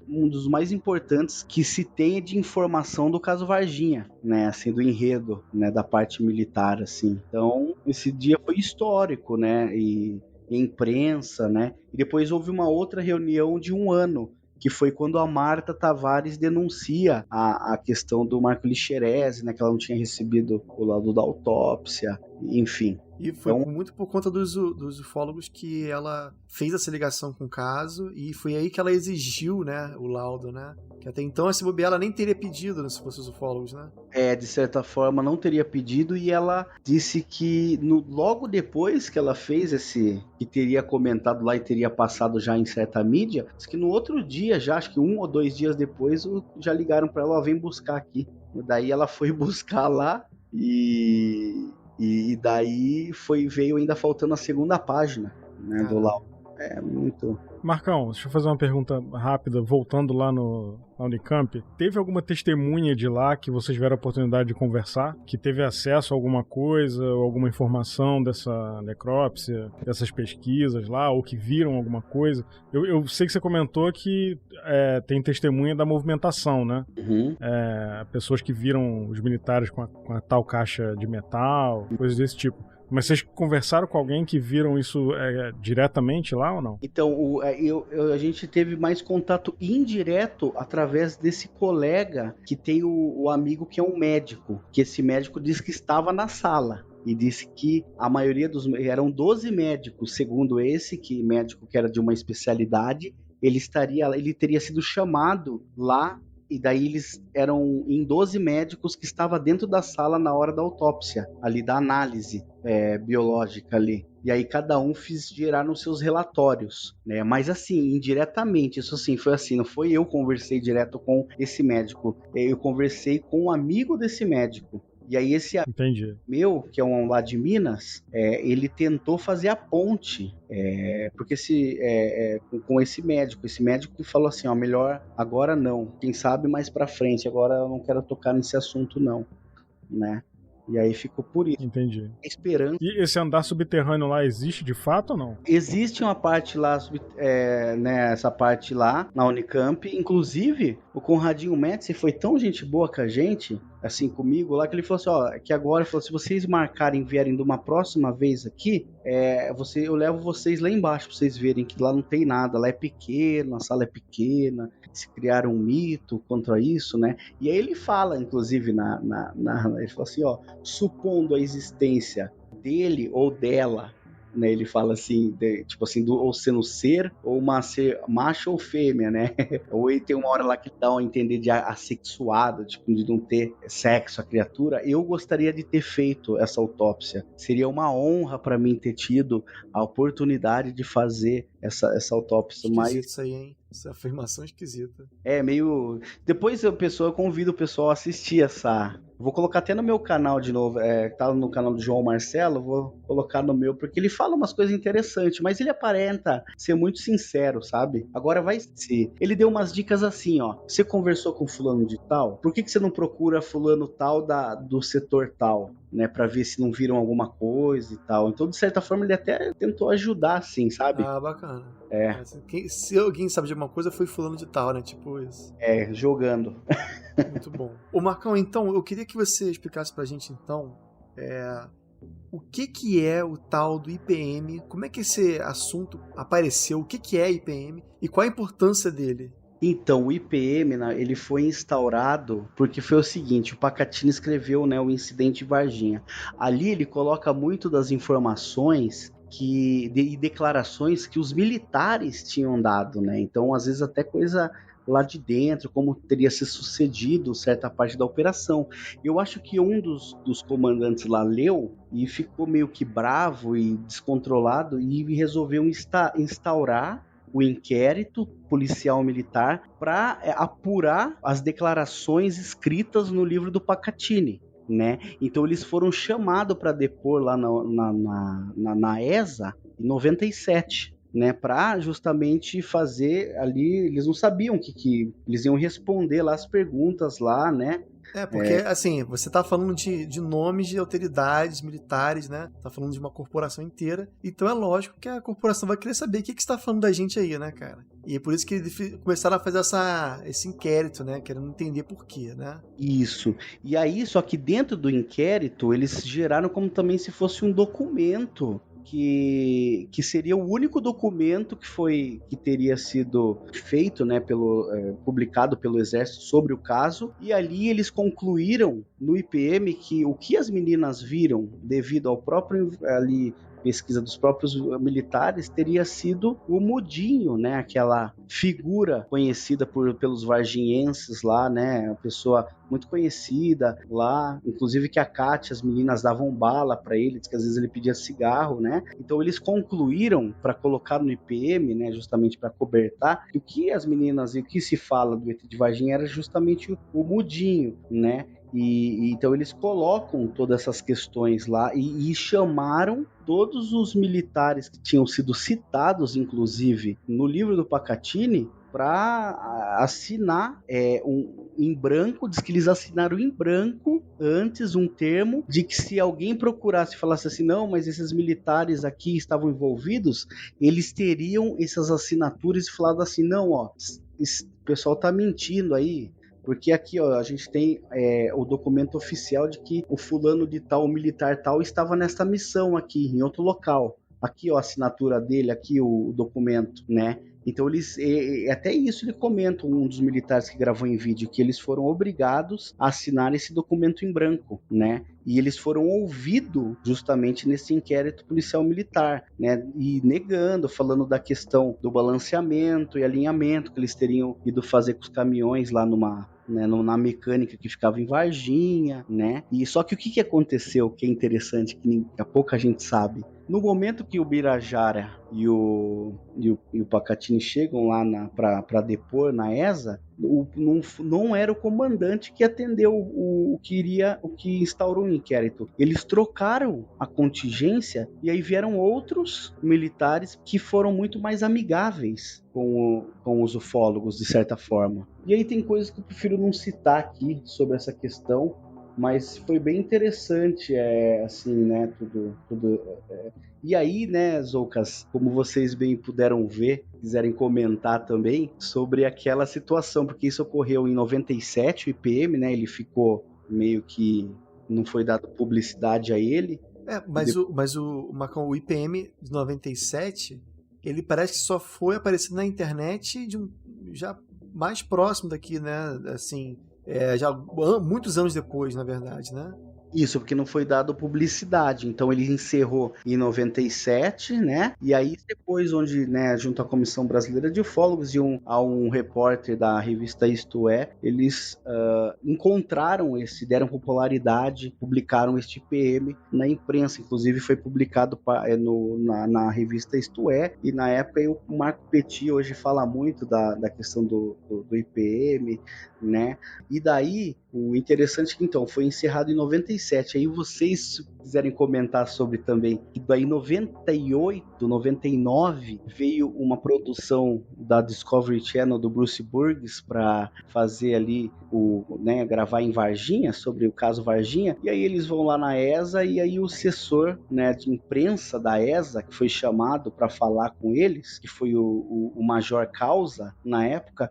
um dos mais importantes que se tem de informação do caso Varginha, né, assim, do enredo, né, da parte militar, assim. Então, esse dia foi histórico, né, e imprensa, né, e depois houve uma outra reunião de 1 ano, que foi quando a Marta Tavares denuncia a questão do Marco Lixerese, né, que ela não tinha recebido o laudo da autópsia, enfim. E foi muito por conta dos ufólogos que ela fez essa ligação com o caso, e foi aí que ela exigiu, né, o laudo, né? Que até então, esse bobear, ela nem teria pedido, né, se fosse os ufólogos, né? De certa forma, não teria pedido, e ela disse que logo depois que ela fez que teria comentado lá e teria passado já em certa mídia, disse que no outro dia, já acho que 1 ou 2 dias depois, já ligaram para ela, vem buscar aqui. Daí ela foi buscar lá e daí veio ainda faltando a segunda página, né, do laudo. É muito... Marcão, deixa eu fazer uma pergunta rápida, voltando lá na Unicamp. Teve alguma testemunha de lá que vocês tiveram a oportunidade de conversar, que teve acesso a alguma coisa, ou alguma informação dessa necrópsia, dessas pesquisas lá, ou que viram alguma coisa? Eu sei que você comentou que tem testemunha da movimentação, né? Uhum. Pessoas que viram os militares com a tal caixa de metal, coisas desse tipo. Mas vocês conversaram com alguém que viram isso diretamente lá ou não? Então, a gente teve mais contato indireto através desse colega que tem o amigo que é um médico, que esse médico disse que estava na sala. E disse que a maioria eram 12 médicos, segundo esse médico que era de uma especialidade, ele teria sido chamado lá. E daí eles eram em 12 médicos que estavam dentro da sala na hora da autópsia, ali da análise biológica ali. E aí cada um geraram seus relatórios, né? Mas assim, indiretamente, isso assim, foi assim, não foi eu conversei direto com esse médico, eu conversei com um amigo desse médico. E aí esse Entendi. meu, que é um lá de Minas, ele tentou fazer a ponte, porque com esse médico que falou assim, ó, melhor agora não, quem sabe mais pra frente, agora eu não quero tocar nesse assunto não, né? E aí ficou por isso. Entendi. Esperando. E esse andar subterrâneo lá existe de fato ou não? Existe uma parte lá, essa parte lá na Unicamp. Inclusive, o Conradinho Médici foi tão gente boa com a gente, assim, comigo lá, que ele falou assim, ó, que agora, ele falou, se vocês marcarem vierem de uma próxima vez aqui, eu levo vocês lá embaixo pra vocês verem que lá não tem nada, lá é pequeno, a sala é pequena, se criaram um mito contra isso, né? E aí ele fala, inclusive, ele fala assim, ó, supondo a existência dele ou dela, né, ele fala assim, tipo assim, ou sendo ser, ou ser macho ou fêmea, né? Ou ele tem uma hora lá que dá a entender de assexuado, tipo, de não ter sexo a criatura. Eu gostaria de ter feito essa autópsia. Seria uma honra para mim ter tido a oportunidade de fazer essa autópsia. Esquisito isso aí, hein? Essa afirmação esquisita. Meio... Depois eu convido o pessoal a assistir essa... Vou colocar até no meu canal de novo, tá no canal do João Marcelo, vou colocar no meu, porque ele fala umas coisas interessantes, mas ele aparenta ser muito sincero, sabe? Agora vai ser. Ele deu umas dicas assim, ó. Você conversou com fulano de tal? Por que você não procura fulano tal do setor tal? Né, pra ver se não viram alguma coisa e tal. Então, de certa forma, ele até tentou ajudar, assim, sabe? Ah, bacana. Se alguém sabe de alguma coisa, foi fulano de tal, né? Tipo isso. Jogando. Muito bom. Ô, Marcão, então, eu queria que você explicasse pra gente, então, o que é o tal do IPM, como é que esse assunto apareceu, o que é IPM e qual a importância dele? Então, o IPM, ele foi instaurado porque foi o seguinte, o Pacatini escreveu, né, o incidente de Varginha. Ali ele coloca muito das informações e declarações que os militares tinham dado, né? Então, às vezes até coisa lá de dentro, como teria se sucedido certa parte da operação. Eu acho que um dos comandantes lá leu e ficou meio que bravo e descontrolado e resolveu instaurar o inquérito policial militar para apurar as declarações escritas no livro do Pacatini, né? Então eles foram chamados para depor lá na ESA em 97, né? Para justamente fazer ali, eles não sabiam que eles iam responder lá as perguntas lá, né? Porque, assim, você tá falando de nomes de autoridades militares, né? Tá falando de uma corporação inteira. Então é lógico que a corporação vai querer saber o que você tá falando da gente aí, né, cara? E é por isso que eles começaram a fazer esse inquérito, né? Querendo entender por quê, né? Isso. E aí, só que dentro do inquérito, eles geraram como também se fosse um documento que seria o único documento que teria sido feito, né, publicado pelo Exército sobre o caso, e ali eles concluíram no IPM que o que as meninas viram devido ao próprio pesquisa dos próprios militares teria sido o Mudinho, né, aquela figura conhecida pelos varginhenses lá, né, uma pessoa muito conhecida lá, inclusive que a Kátia, as meninas davam bala para ele, que às vezes ele pedia cigarro, né, então eles concluíram para colocar no IPM, né, justamente para cobertar, que o que as meninas e o que se fala do ET de Varginha era justamente o Mudinho, né. E então eles colocam todas essas questões lá e chamaram todos os militares que tinham sido citados, inclusive, no livro do Pacatini, para assinar em branco. Diz que eles assinaram em branco antes um termo de que se alguém procurasse e falasse assim, não, mas esses militares aqui estavam envolvidos, eles teriam essas assinaturas e falado assim, não, ó, o pessoal tá mentindo aí, porque aqui, ó, a gente tem o documento oficial de que o fulano de tal, o militar tal, estava nessa missão aqui, em outro local. Aqui, ó, a assinatura dele, aqui o documento, né? Então eles, até isso ele comenta, um dos militares que gravou em vídeo, que eles foram obrigados a assinar esse documento em branco, né? E eles foram ouvidos justamente nesse inquérito policial militar, né? E negando, falando da questão do balanceamento e alinhamento que eles teriam ido fazer com os caminhões lá na mecânica que ficava em Varginha, né? E só que o que aconteceu, que é interessante, que a pouca gente sabe. No momento que o Birajara e o Pacatini chegam lá para depor na ESA, não era o comandante que atendeu o que instaurou o inquérito. Eles trocaram a contingência e aí vieram outros militares que foram muito mais amigáveis com os ufólogos, de certa forma. E aí tem coisas que eu prefiro não citar aqui sobre essa questão, mas foi bem interessante, assim, né, tudo. E aí, né, Zoucas, como vocês bem puderam ver, quiserem comentar também sobre aquela situação, porque isso ocorreu em 97, o IPM, né, ele ficou meio que, não foi dado publicidade a ele. Mas o IPM de 97, ele parece que só foi aparecer na internet já mais próximo daqui, né, assim... já muitos anos depois, na verdade, né? Isso, porque não foi dado publicidade. Então ele encerrou em 97, né? E aí depois, onde, né, junto à Comissão Brasileira de Ufólogos e a um repórter da revista Isto É, eles encontraram deram popularidade, publicaram este IPM na imprensa. Inclusive foi publicado na revista Isto É, e na época o Marco Petit hoje fala muito da questão do IPM, né? E daí, o interessante é que então foi encerrado em 97. Aí vocês, se quiserem comentar sobre também, que daí em 98, 99 veio uma produção da Discovery Channel do Bruce Burgess para fazer ali gravar em Varginha, sobre o caso Varginha. E aí eles vão lá na ESA e aí o assessor, né, de imprensa da ESA, que foi chamado para falar com eles, que foi o Major Causa na época,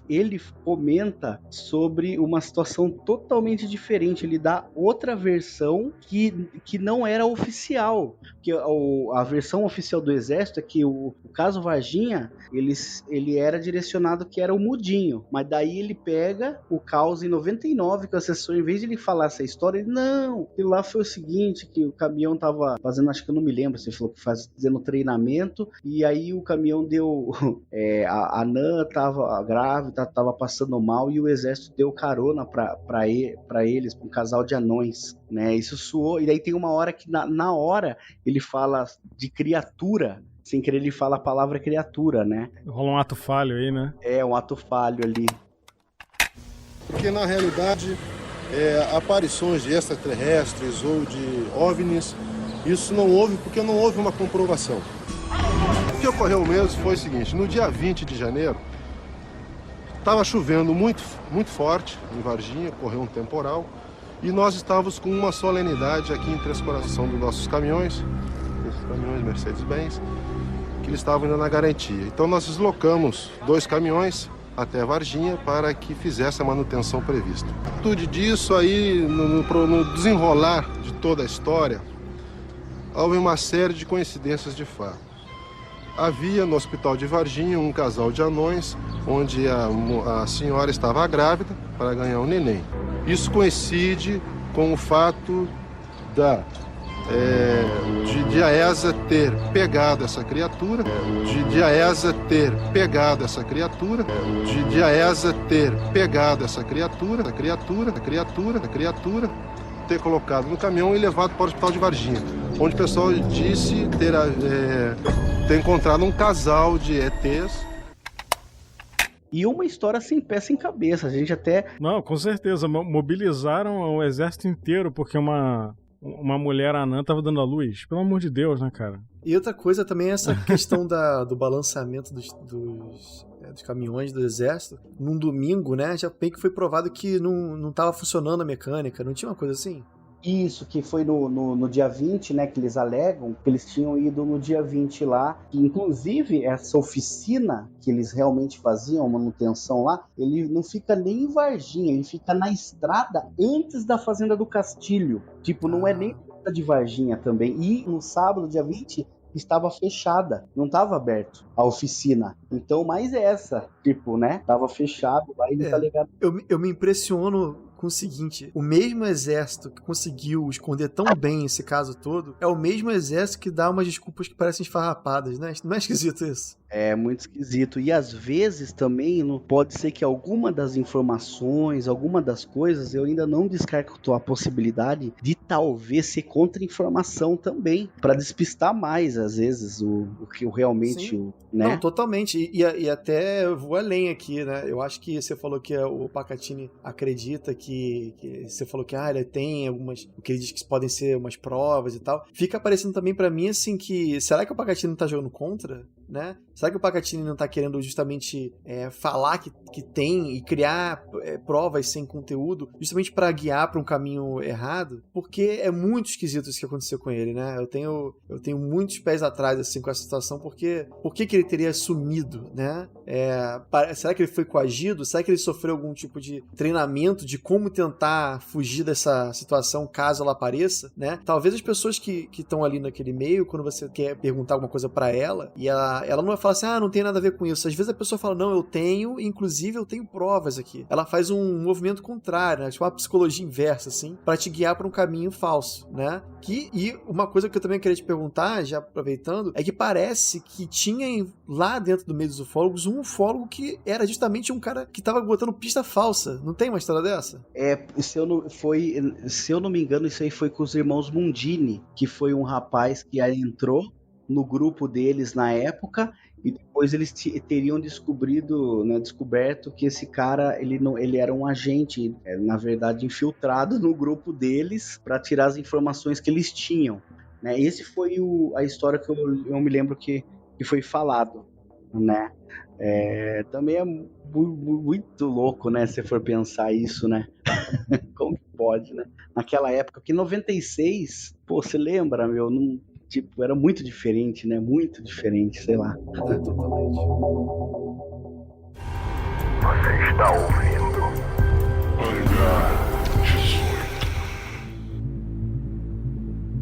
ele comenta sobre uma situação totalmente diferente. Ele dá outra versão que não era oficial, que a versão oficial do Exército é que o caso Varginha ele era direcionado que era o Mudinho, mas daí ele pega o caos em 99, que o assessor, em vez de ele falar essa história, não, e lá foi o seguinte, que o caminhão tava fazendo, acho que eu não me lembro, você falou que fazendo treinamento, e aí o caminhão deu a Nan tava grávida, tava passando mal, e o Exército deu carona pra eles, pra um casal de anões, né? Isso soou, e daí tem uma hora que na hora ele fala de criatura, sem querer ele fala a palavra criatura, né? Rola um ato falho aí, né? Um ato falho ali. Porque na realidade, aparições de extraterrestres ou de OVNIs, isso não houve porque não houve uma comprovação. O que ocorreu mesmo foi o seguinte: no dia 20 de janeiro, estava chovendo muito, muito forte em Varginha, ocorreu um temporal, e nós estávamos com uma solenidade aqui em Três Corações dos nossos caminhões, esses caminhões Mercedes-Benz, que eles estavam indo na garantia. Então nós deslocamos 2 caminhões até Varginha para que fizesse a manutenção prevista. Tudo disso aí, no desenrolar de toda a história, houve uma série de coincidências de fato. Havia no hospital de Varginha um casal de anões, onde a senhora estava grávida para ganhar um neném. Isso coincide com o fato de a ESA ter pegado essa criatura, de a ESA ter pegado essa criatura, de a ESA ter pegado essa criatura, ter colocado no caminhão e levado para o hospital de Varginha, onde o pessoal disse ter encontrado um casal de ETs. E uma história sem pé, sem cabeça. A gente até... Não, com certeza. Mobilizaram o exército inteiro porque uma mulher anã tava dando a luz. Pelo amor de Deus, né, cara? E outra coisa também é essa questão do balanceamento dos caminhões do exército. Num domingo, né, já bem que foi provado que não tava funcionando a mecânica. Não tinha uma coisa assim? Isso, que foi no dia 20, né, que eles alegam, que eles tinham ido no dia 20 lá, que inclusive essa oficina que eles realmente faziam, manutenção lá, ele não fica nem em Varginha, ele fica na estrada antes da Fazenda do Castilho, tipo, não é nem de Varginha também, e no sábado, dia 20, estava fechada, não estava aberto a oficina, então mais essa, tipo, né, estava fechado lá e não tá ligado. Eu me impressiono com o seguinte, o mesmo exército que conseguiu esconder tão bem esse caso todo, é o mesmo exército que dá umas desculpas que parecem esfarrapadas, né? Não é esquisito isso? É muito esquisito. E às vezes também pode ser que alguma das informações, alguma das coisas, eu ainda não descarto a possibilidade de talvez ser contra-informação também, para despistar mais, às vezes, o que realmente... né? Não, totalmente. E até eu vou além aqui, né? Eu acho que você falou que o Pacatini acredita que você falou que ele tem algumas... que ele diz que podem ser umas provas e tal. Fica parecendo também pra mim, assim, que... será que o Pacatini não tá jogando contra, né? Será que o Pacatini não tá querendo justamente falar que tem e criar provas sem conteúdo justamente para guiar para um caminho errado? Porque é muito esquisito isso que aconteceu com ele, né? Eu tenho muitos pés atrás assim com essa situação, porque por que ele teria sumido, né? Será que ele foi coagido? Será que ele sofreu algum tipo de treinamento de como tentar fugir dessa situação caso ela apareça, né? Talvez as pessoas que estão ali naquele meio, quando você quer perguntar alguma coisa para ela, e ela não vai falar assim, não tem nada a ver com isso. Às vezes a pessoa fala, não, eu tenho, inclusive eu tenho provas aqui. Ela faz um movimento contrário, né? Tipo uma psicologia inversa, assim, para te guiar para um caminho falso, né? E uma coisa que eu também queria te perguntar, já aproveitando, é que parece que tinha lá dentro do meio dos ufólogos um ufólogo que era justamente um cara que tava botando pista falsa. Não tem uma história dessa? Se eu não me engano, isso aí foi com os irmãos Mundini, que foi um rapaz que entrou no grupo deles na época, e depois eles teriam descoberto que esse cara, ele era um agente, na verdade infiltrado no grupo deles para tirar as informações que eles tinham, né? Esse foi a história que eu me lembro que foi falado, né? Também é muito louco, né, se for pensar isso, né? Como que pode, né? Naquela época, porque em 96, você lembra, meu, tipo, era muito diferente, né? Muito diferente, sei lá. Totalmente. Você está ouvindo Hangar 18.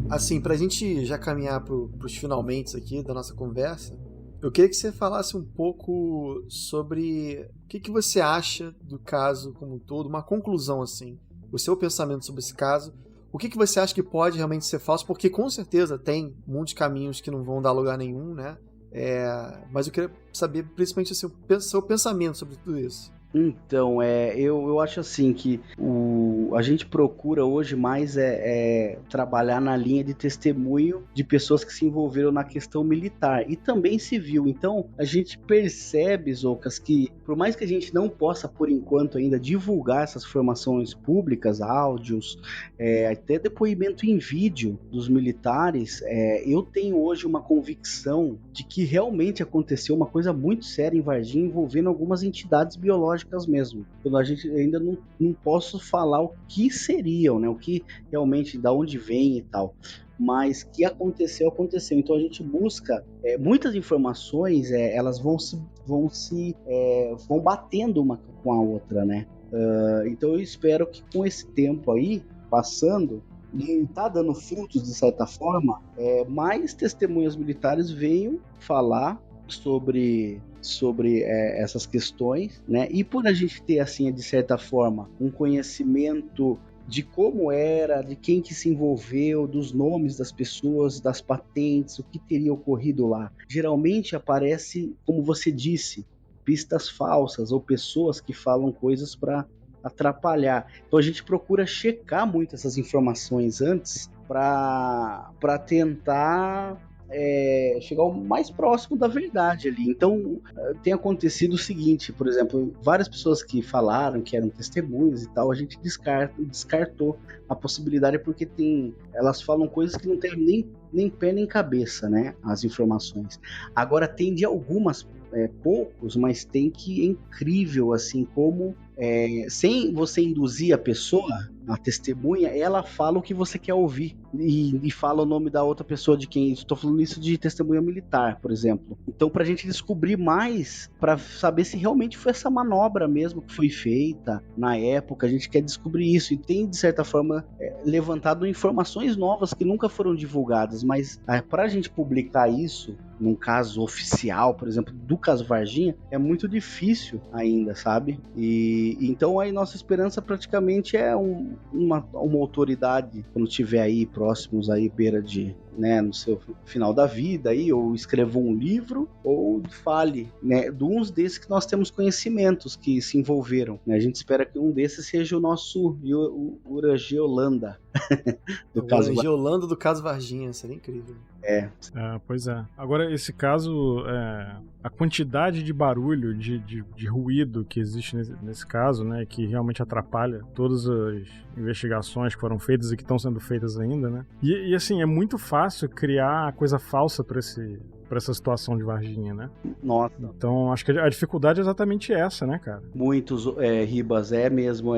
Assim, pra gente já caminhar pros finalmente aqui da nossa conversa, eu queria que você falasse um pouco sobre o que você acha do caso como um todo, uma conclusão, assim, o seu pensamento sobre esse caso. O que você acha que pode realmente ser falso? Porque com certeza tem muitos caminhos que não vão dar lugar nenhum, né? Mas eu queria saber principalmente assim, o seu pensamento sobre tudo isso. Então, eu acho assim que a gente procura hoje mais trabalhar na linha de testemunho de pessoas que se envolveram na questão militar e também civil. Então, a gente percebe, Zoucas, que por mais que a gente não possa, por enquanto, ainda divulgar essas informações públicas, áudios, até depoimento em vídeo dos militares, eu tenho hoje uma convicção de que realmente aconteceu uma coisa muito séria em Varginha envolvendo algumas entidades biológicas mesmo. Então, a gente ainda não posso falar o que seriam, né? O que realmente, da onde vem e tal. Mas que aconteceu. Então a gente busca muitas informações, elas vão batendo uma com a outra, né? Então eu espero que com esse tempo aí passando e tá dando frutos de certa forma, mais testemunhas militares venham falar sobre essas questões, né? E por a gente ter, assim, de certa forma, um conhecimento de como era, de quem que se envolveu, dos nomes das pessoas, das patentes, o que teria ocorrido lá. Geralmente aparece, como você disse, pistas falsas ou pessoas que falam coisas para atrapalhar. Então a gente procura checar muito essas informações antes para tentar chegar o mais próximo da verdade ali. Então, tem acontecido o seguinte, por exemplo, várias pessoas que falaram que eram testemunhas e tal, a gente descartou a possibilidade porque elas falam coisas que não tem nem pé nem cabeça, né, as informações. Agora, tem de algumas, poucos, mas tem que é incrível, assim, como sem você induzir a pessoa, a testemunha, ela fala o que você quer ouvir e fala o nome da outra pessoa de quem. Estou falando isso de testemunha militar, por exemplo. Então, para a gente descobrir mais, para saber se realmente foi essa manobra mesmo que foi feita na época, a gente quer descobrir isso e tem, de certa forma, levantado informações novas que nunca foram divulgadas, mas para a gente publicar isso num caso oficial, por exemplo, do caso Varginha, é muito difícil ainda, sabe? E então aí nossa esperança praticamente é uma autoridade, quando tiver aí próximos aí, beira de, né, no seu final da vida aí, ou escreva um livro, ou fale, né, de uns desses que nós temos conhecimentos que se envolveram, né? A gente espera que um desses seja o nosso Urangê Holanda. Urangê Holanda do caso Varginha, seria incrível. Pois é. Agora, esse caso, a quantidade de barulho, de ruído que existe nesse caso, né, que realmente atrapalha todas as investigações que foram feitas e que estão sendo feitas ainda, né? E assim, é muito fácil criar coisa falsa para essa situação de Varginha, né? Nossa. Então, acho que a dificuldade é exatamente essa, né, cara? Muitos, Ribas, mesmo,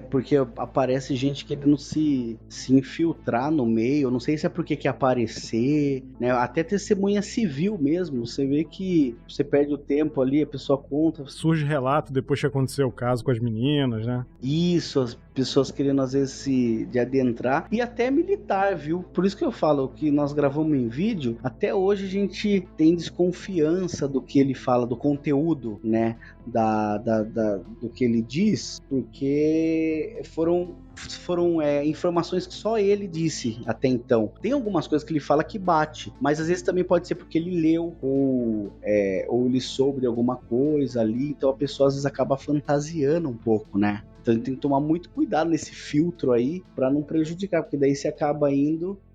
porque aparece gente querendo se infiltrar no meio, não sei se é porque quer aparecer, né? Até testemunha civil mesmo, você vê que você perde o tempo ali, a pessoa conta. Surge relato depois que aconteceu o caso com as meninas, né? Isso, as pessoas querendo às vezes de adentrar, e até militar, viu? Por isso que eu falo que nós gravamos em vídeo, até hoje a gente tem desconfiança do que ele fala, do conteúdo, né, do que ele diz, porque foram informações que só ele disse até então. Tem algumas coisas que ele fala que bate, mas às vezes também pode ser porque ele leu ou ele soube de alguma coisa ali, então a pessoa às vezes acaba fantasiando um pouco, né? Então a gente tem que tomar muito cuidado nesse filtro aí para não prejudicar, porque daí você acaba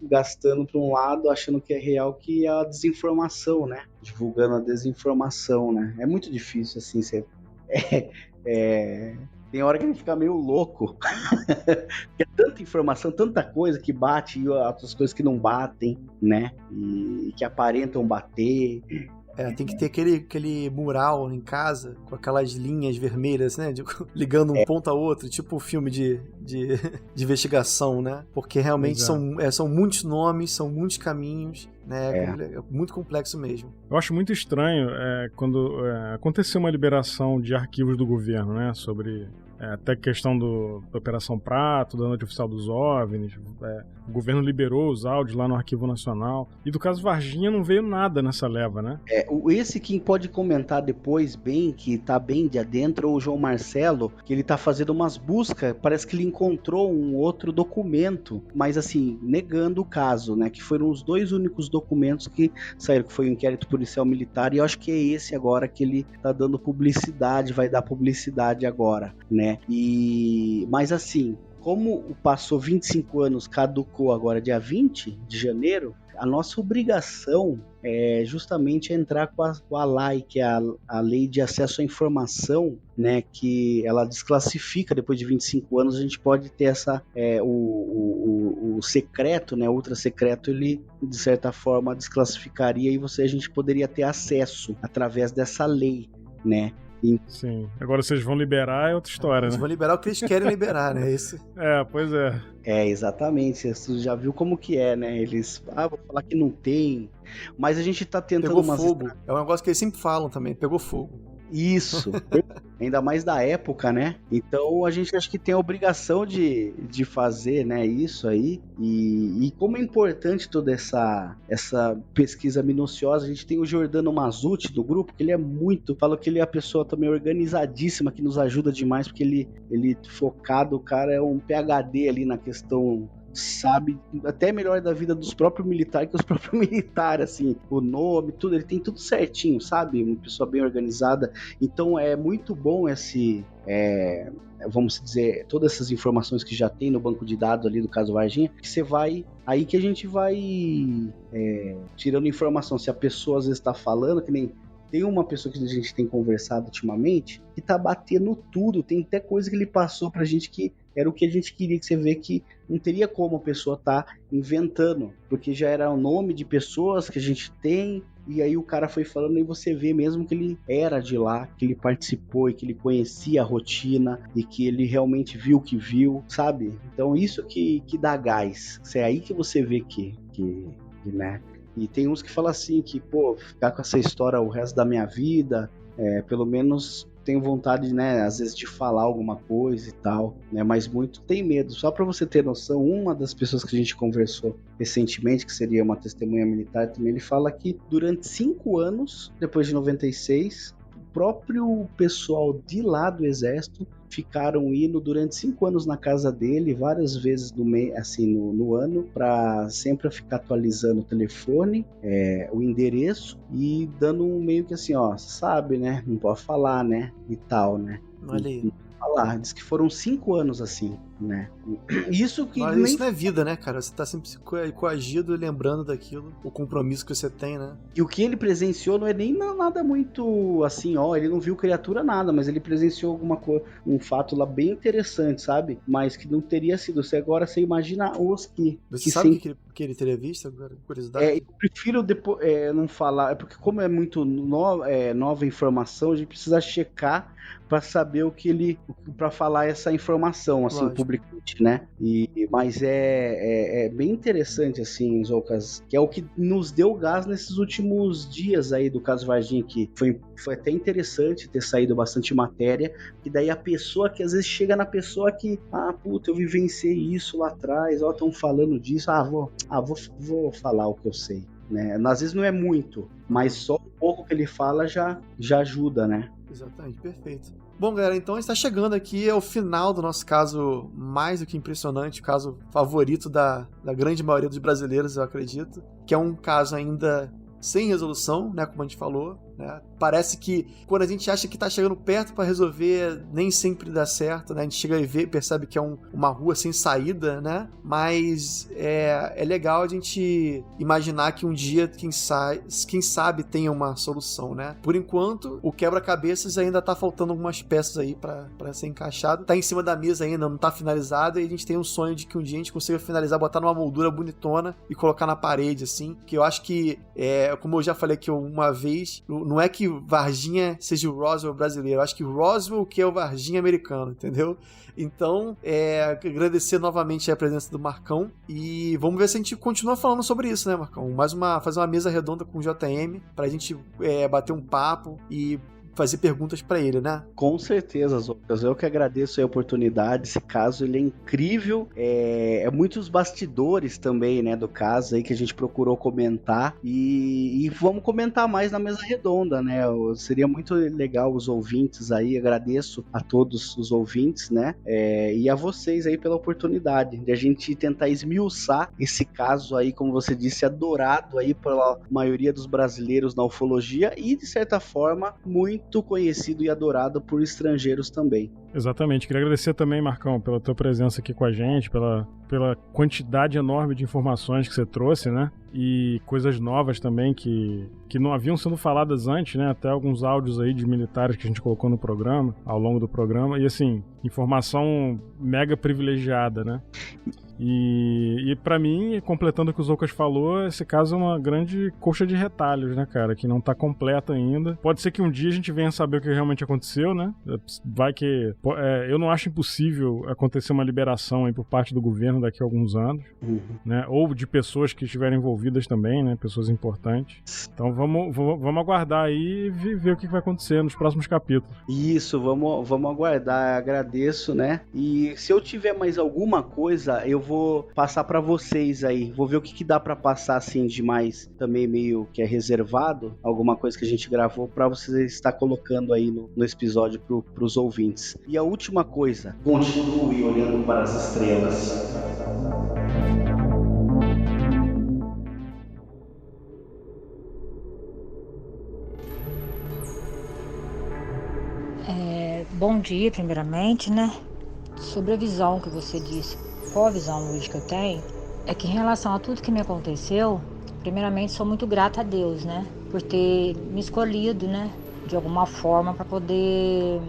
gastando para um lado, achando que é real, que é a desinformação, né? Divulgando a desinformação, né? É muito difícil, assim, você... Tem hora que a gente fica meio louco. Porque é tanta informação, tanta coisa que bate e outras coisas que não batem, né? E que aparentam bater. Tem que ter aquele mural em casa com aquelas linhas vermelhas, né? Ligando um ponto a outro, tipo filme de investigação, né? Porque realmente são muitos nomes, são muitos caminhos, né? É muito complexo mesmo. Eu acho muito estranho quando aconteceu uma liberação de arquivos do governo, né? Sobre até a questão da Operação Prato, da Noite Oficial dos OVNIs. O governo liberou os áudios lá no Arquivo Nacional. E do caso Varginha não veio nada nessa leva, né? Esse quem pode comentar depois bem, que tá bem de adentro, é o João Marcelo, que ele tá fazendo umas buscas, parece que ele encontrou um outro documento, mas assim, negando o caso, né? Que foram os dois únicos documentos que saíram, que foi o inquérito policial militar, e eu acho que é esse agora que ele tá dando publicidade, vai dar publicidade agora, né? Mas assim, como passou 25 anos, caducou agora dia 20 de janeiro, a nossa obrigação é justamente entrar com a LAI, que é a Lei de Acesso à Informação, né, que ela desclassifica, depois de 25 anos, a gente pode ter o secreto, né, ultra secreto, ele de certa forma desclassificaria e a gente poderia ter acesso através dessa lei, né. Sim, agora vocês vão liberar é outra história, né? Eles vão liberar o que eles querem liberar, né? Pois é. Exatamente, você já viu como que é, né? Eles, vou falar que não tem, mas a gente tá tentando... Pegou fogo, é um negócio que eles sempre falam também, pegou fogo. Isso, ainda mais da época, né? Então a gente acha que tem a obrigação de fazer, né, isso aí. E como é importante toda essa pesquisa minuciosa, a gente tem o Giordano Mazzutti do grupo, que ele falo que ele é a pessoa também organizadíssima, que nos ajuda demais, porque ele focado, o cara é um PhD ali na questão sabe até melhor da vida dos próprios militares que os próprios militares, assim, o nome, tudo, ele tem tudo certinho, sabe? Uma pessoa bem organizada. Então é muito bom vamos dizer, todas essas informações que já tem no banco de dados ali do caso Varginha, que você vai, aí que a gente vai tirando informação, se a pessoa às vezes está falando, que nem tem uma pessoa que a gente tem conversado ultimamente, que tá batendo tudo, tem até coisa que ele passou pra gente que era o que a gente queria, que você vê que não teria como a pessoa tá inventando, porque já era o nome de pessoas que a gente tem, e aí o cara foi falando e você vê mesmo que ele era de lá, que ele participou e que ele conhecia a rotina e que ele realmente viu o que viu, sabe? Então isso que dá gás, é aí que você vê que né? E tem uns que falam assim, que, pô, ficar com essa história o resto da minha vida, pelo menos tenho vontade, né, às vezes de falar alguma coisa e tal, né, mas muito tem medo. Só para você ter noção, uma das pessoas que a gente conversou recentemente, que seria uma testemunha militar também, ele fala que durante 5 anos, depois de 96, o próprio pessoal de lá do Exército ficaram indo durante 5 anos na casa dele, várias vezes no ano, para sempre ficar atualizando o telefone, o endereço e dando um meio que assim, ó, sabe, né? Não pode falar, né? E tal, né? Olha aí. Falar. Diz que foram 5 anos assim, né? Isso que mas isso não é vida, né, cara? Você tá sempre coagido e lembrando daquilo, o compromisso que você tem, né? E o que ele presenciou não é nem nada muito assim, ó, ele não viu criatura nada, mas ele presenciou alguma coisa, um fato lá bem interessante, sabe? Mas que não teria sido. Agora você imagina os que... Você sabe o que ele teria visto agora? Curiosidade? Eu prefiro depois não falar, porque como é muito nova informação, a gente precisa checar para saber o que ele, para falar essa informação, assim, publicamente, né? Mas é bem interessante, assim, Zoucas, que é o que nos deu gás nesses últimos dias aí do caso Varginha, que foi até interessante ter saído bastante matéria, e daí a pessoa que às vezes chega na pessoa que, puta, eu vivenciei isso lá atrás, ó, estão falando disso, vou falar o que eu sei, né? Às vezes não é muito, mas só um pouco que ele fala já ajuda, né? Exatamente, perfeito. Bom, galera, então a gente está chegando aqui ao final do nosso caso mais do que impressionante, o caso favorito da grande maioria dos brasileiros, eu acredito, que é um caso ainda sem resolução, né, como a gente falou, né? Parece que quando a gente acha que tá chegando perto para resolver, nem sempre dá certo, né? A gente chega e percebe que é uma rua sem saída, né? Mas é legal a gente imaginar que um dia, quem sabe tenha uma solução, né? Por enquanto, o quebra-cabeças ainda tá faltando algumas peças aí para ser encaixado. Tá em cima da mesa ainda, não tá finalizado, e a gente tem um sonho de que um dia a gente consiga finalizar, botar numa moldura bonitona e colocar na parede, assim, que eu acho que, como eu já falei aqui uma vez, não é que Varginha seja o Roswell brasileiro, eu acho que Roswell que é o Varginha americano, entendeu? Então, agradecer novamente a presença do Marcão e vamos ver se a gente continua falando sobre isso, né, Marcão? Fazer uma mesa redonda com o JM pra gente bater um papo e fazer perguntas para ele, né? Com certeza, Zoucas. Eu que agradeço a oportunidade. Esse caso, ele é incrível. Muitos bastidores também, né, do caso aí que a gente procurou comentar e vamos comentar mais na mesa redonda, né? Seria muito legal os ouvintes aí. Agradeço a todos os ouvintes, né? E a vocês aí pela oportunidade de a gente tentar esmiuçar esse caso aí, como você disse, adorado aí pela maioria dos brasileiros na ufologia e, de certa forma, muito conhecido e adorado por estrangeiros também. Exatamente. Queria agradecer também, Marcão, pela tua presença aqui com a gente, pela quantidade enorme de informações que você trouxe, né? E coisas novas também que não haviam sido faladas antes, né? Até alguns áudios aí de militares que a gente colocou no programa, ao longo do programa. E assim, informação mega privilegiada, né? E pra mim, completando o que o Zoucas falou, esse caso é uma grande coxa de retalhos, né, cara? Que não tá completa ainda. Pode ser que um dia a gente venha saber o que realmente aconteceu, né? Vai que... eu não acho impossível acontecer uma liberação aí por parte do governo daqui a alguns anos, né? Ou de pessoas que estiverem envolvidas também, né? Pessoas importantes. Então vamos aguardar aí e ver o que vai acontecer nos próximos capítulos. Isso, vamos aguardar. Agradeço, né? E se eu tiver mais alguma coisa, eu vou passar pra vocês aí. Vou ver o que dá pra passar assim de mais também meio que é reservado, alguma coisa que a gente gravou pra vocês estar colocando aí no episódio pros ouvintes. E a última coisa, continue olhando para as estrelas. Bom dia, primeiramente, né? Sobre a visão que você disse, qual a visão hoje que eu tenho? É que em relação a tudo que me aconteceu, primeiramente sou muito grata a Deus, né? Por ter me escolhido, né? De alguma forma para poder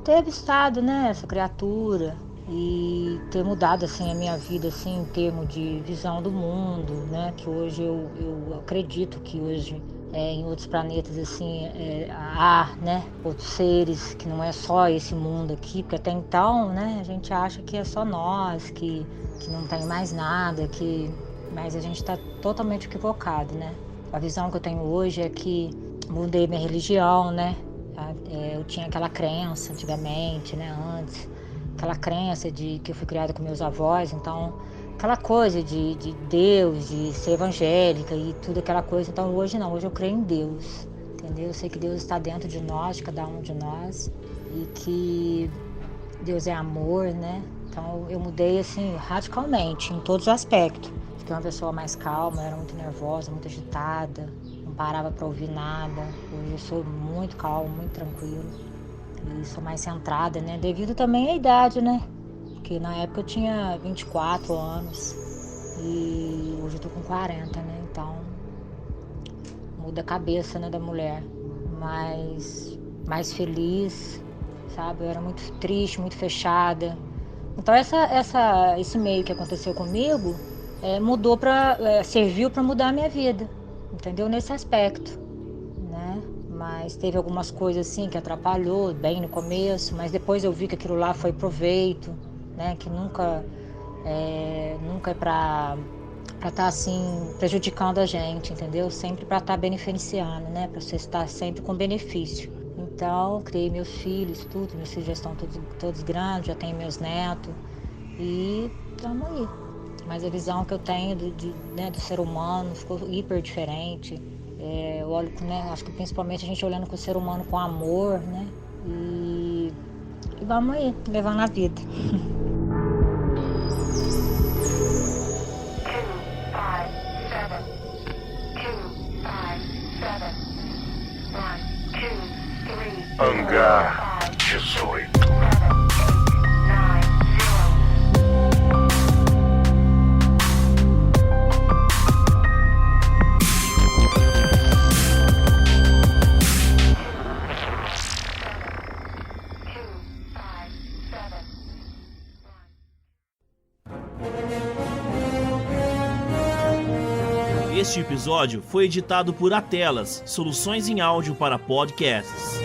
ter avistado, né? Essa criatura e ter mudado, assim, a minha vida, assim, em termos de visão do mundo, né? Que hoje eu acredito que hoje em outros planetas, assim, há, né? Outros seres, que não é só esse mundo aqui, porque até então, né? A gente acha que é só nós, que não tem mais nada, mas a gente está totalmente equivocado, né? A visão que eu tenho hoje é que mudei minha religião, né? Eu tinha aquela crença antigamente, né? Antes, aquela crença de que eu fui criada com meus avós, então aquela coisa de Deus, de ser evangélica e tudo aquela coisa. Então hoje não, hoje eu creio em Deus, entendeu? Eu sei que Deus está dentro de nós, de cada um de nós, e que Deus é amor, né? Então eu mudei assim radicalmente em todos os aspectos. Fiquei uma pessoa mais calma, eu era muito nervosa, muito agitada, não parava para ouvir nada. Hoje eu sou muito calma, muito tranquila e sou mais centrada, né? Devido também à idade, né? Porque na época eu tinha 24 anos e hoje eu tô com 40, né? Então muda a cabeça, né, da mulher. Mas mais feliz, sabe? Eu era muito triste, muito fechada. Então esse meio que aconteceu comigo serviu para mudar a minha vida, entendeu? Nesse aspecto, né? Mas teve algumas coisas assim que atrapalhou bem no começo, mas depois eu vi que aquilo lá foi proveito, né? Que nunca é para estar assim prejudicando a gente, entendeu? Sempre para estar beneficiando, né? Para você estar sempre com benefício. Então, criei meus filhos, tudo, meus filhos já estão todos grandes, já tenho meus netos e estamos aí. Mas a visão que eu tenho do ser humano ficou hiper diferente. Eu olho, né, acho que principalmente a gente olhando com o ser humano com amor, né? E vamos aí, levando a vida. Hangar 18. Este episódio foi editado por Atelas, soluções em áudio para podcasts.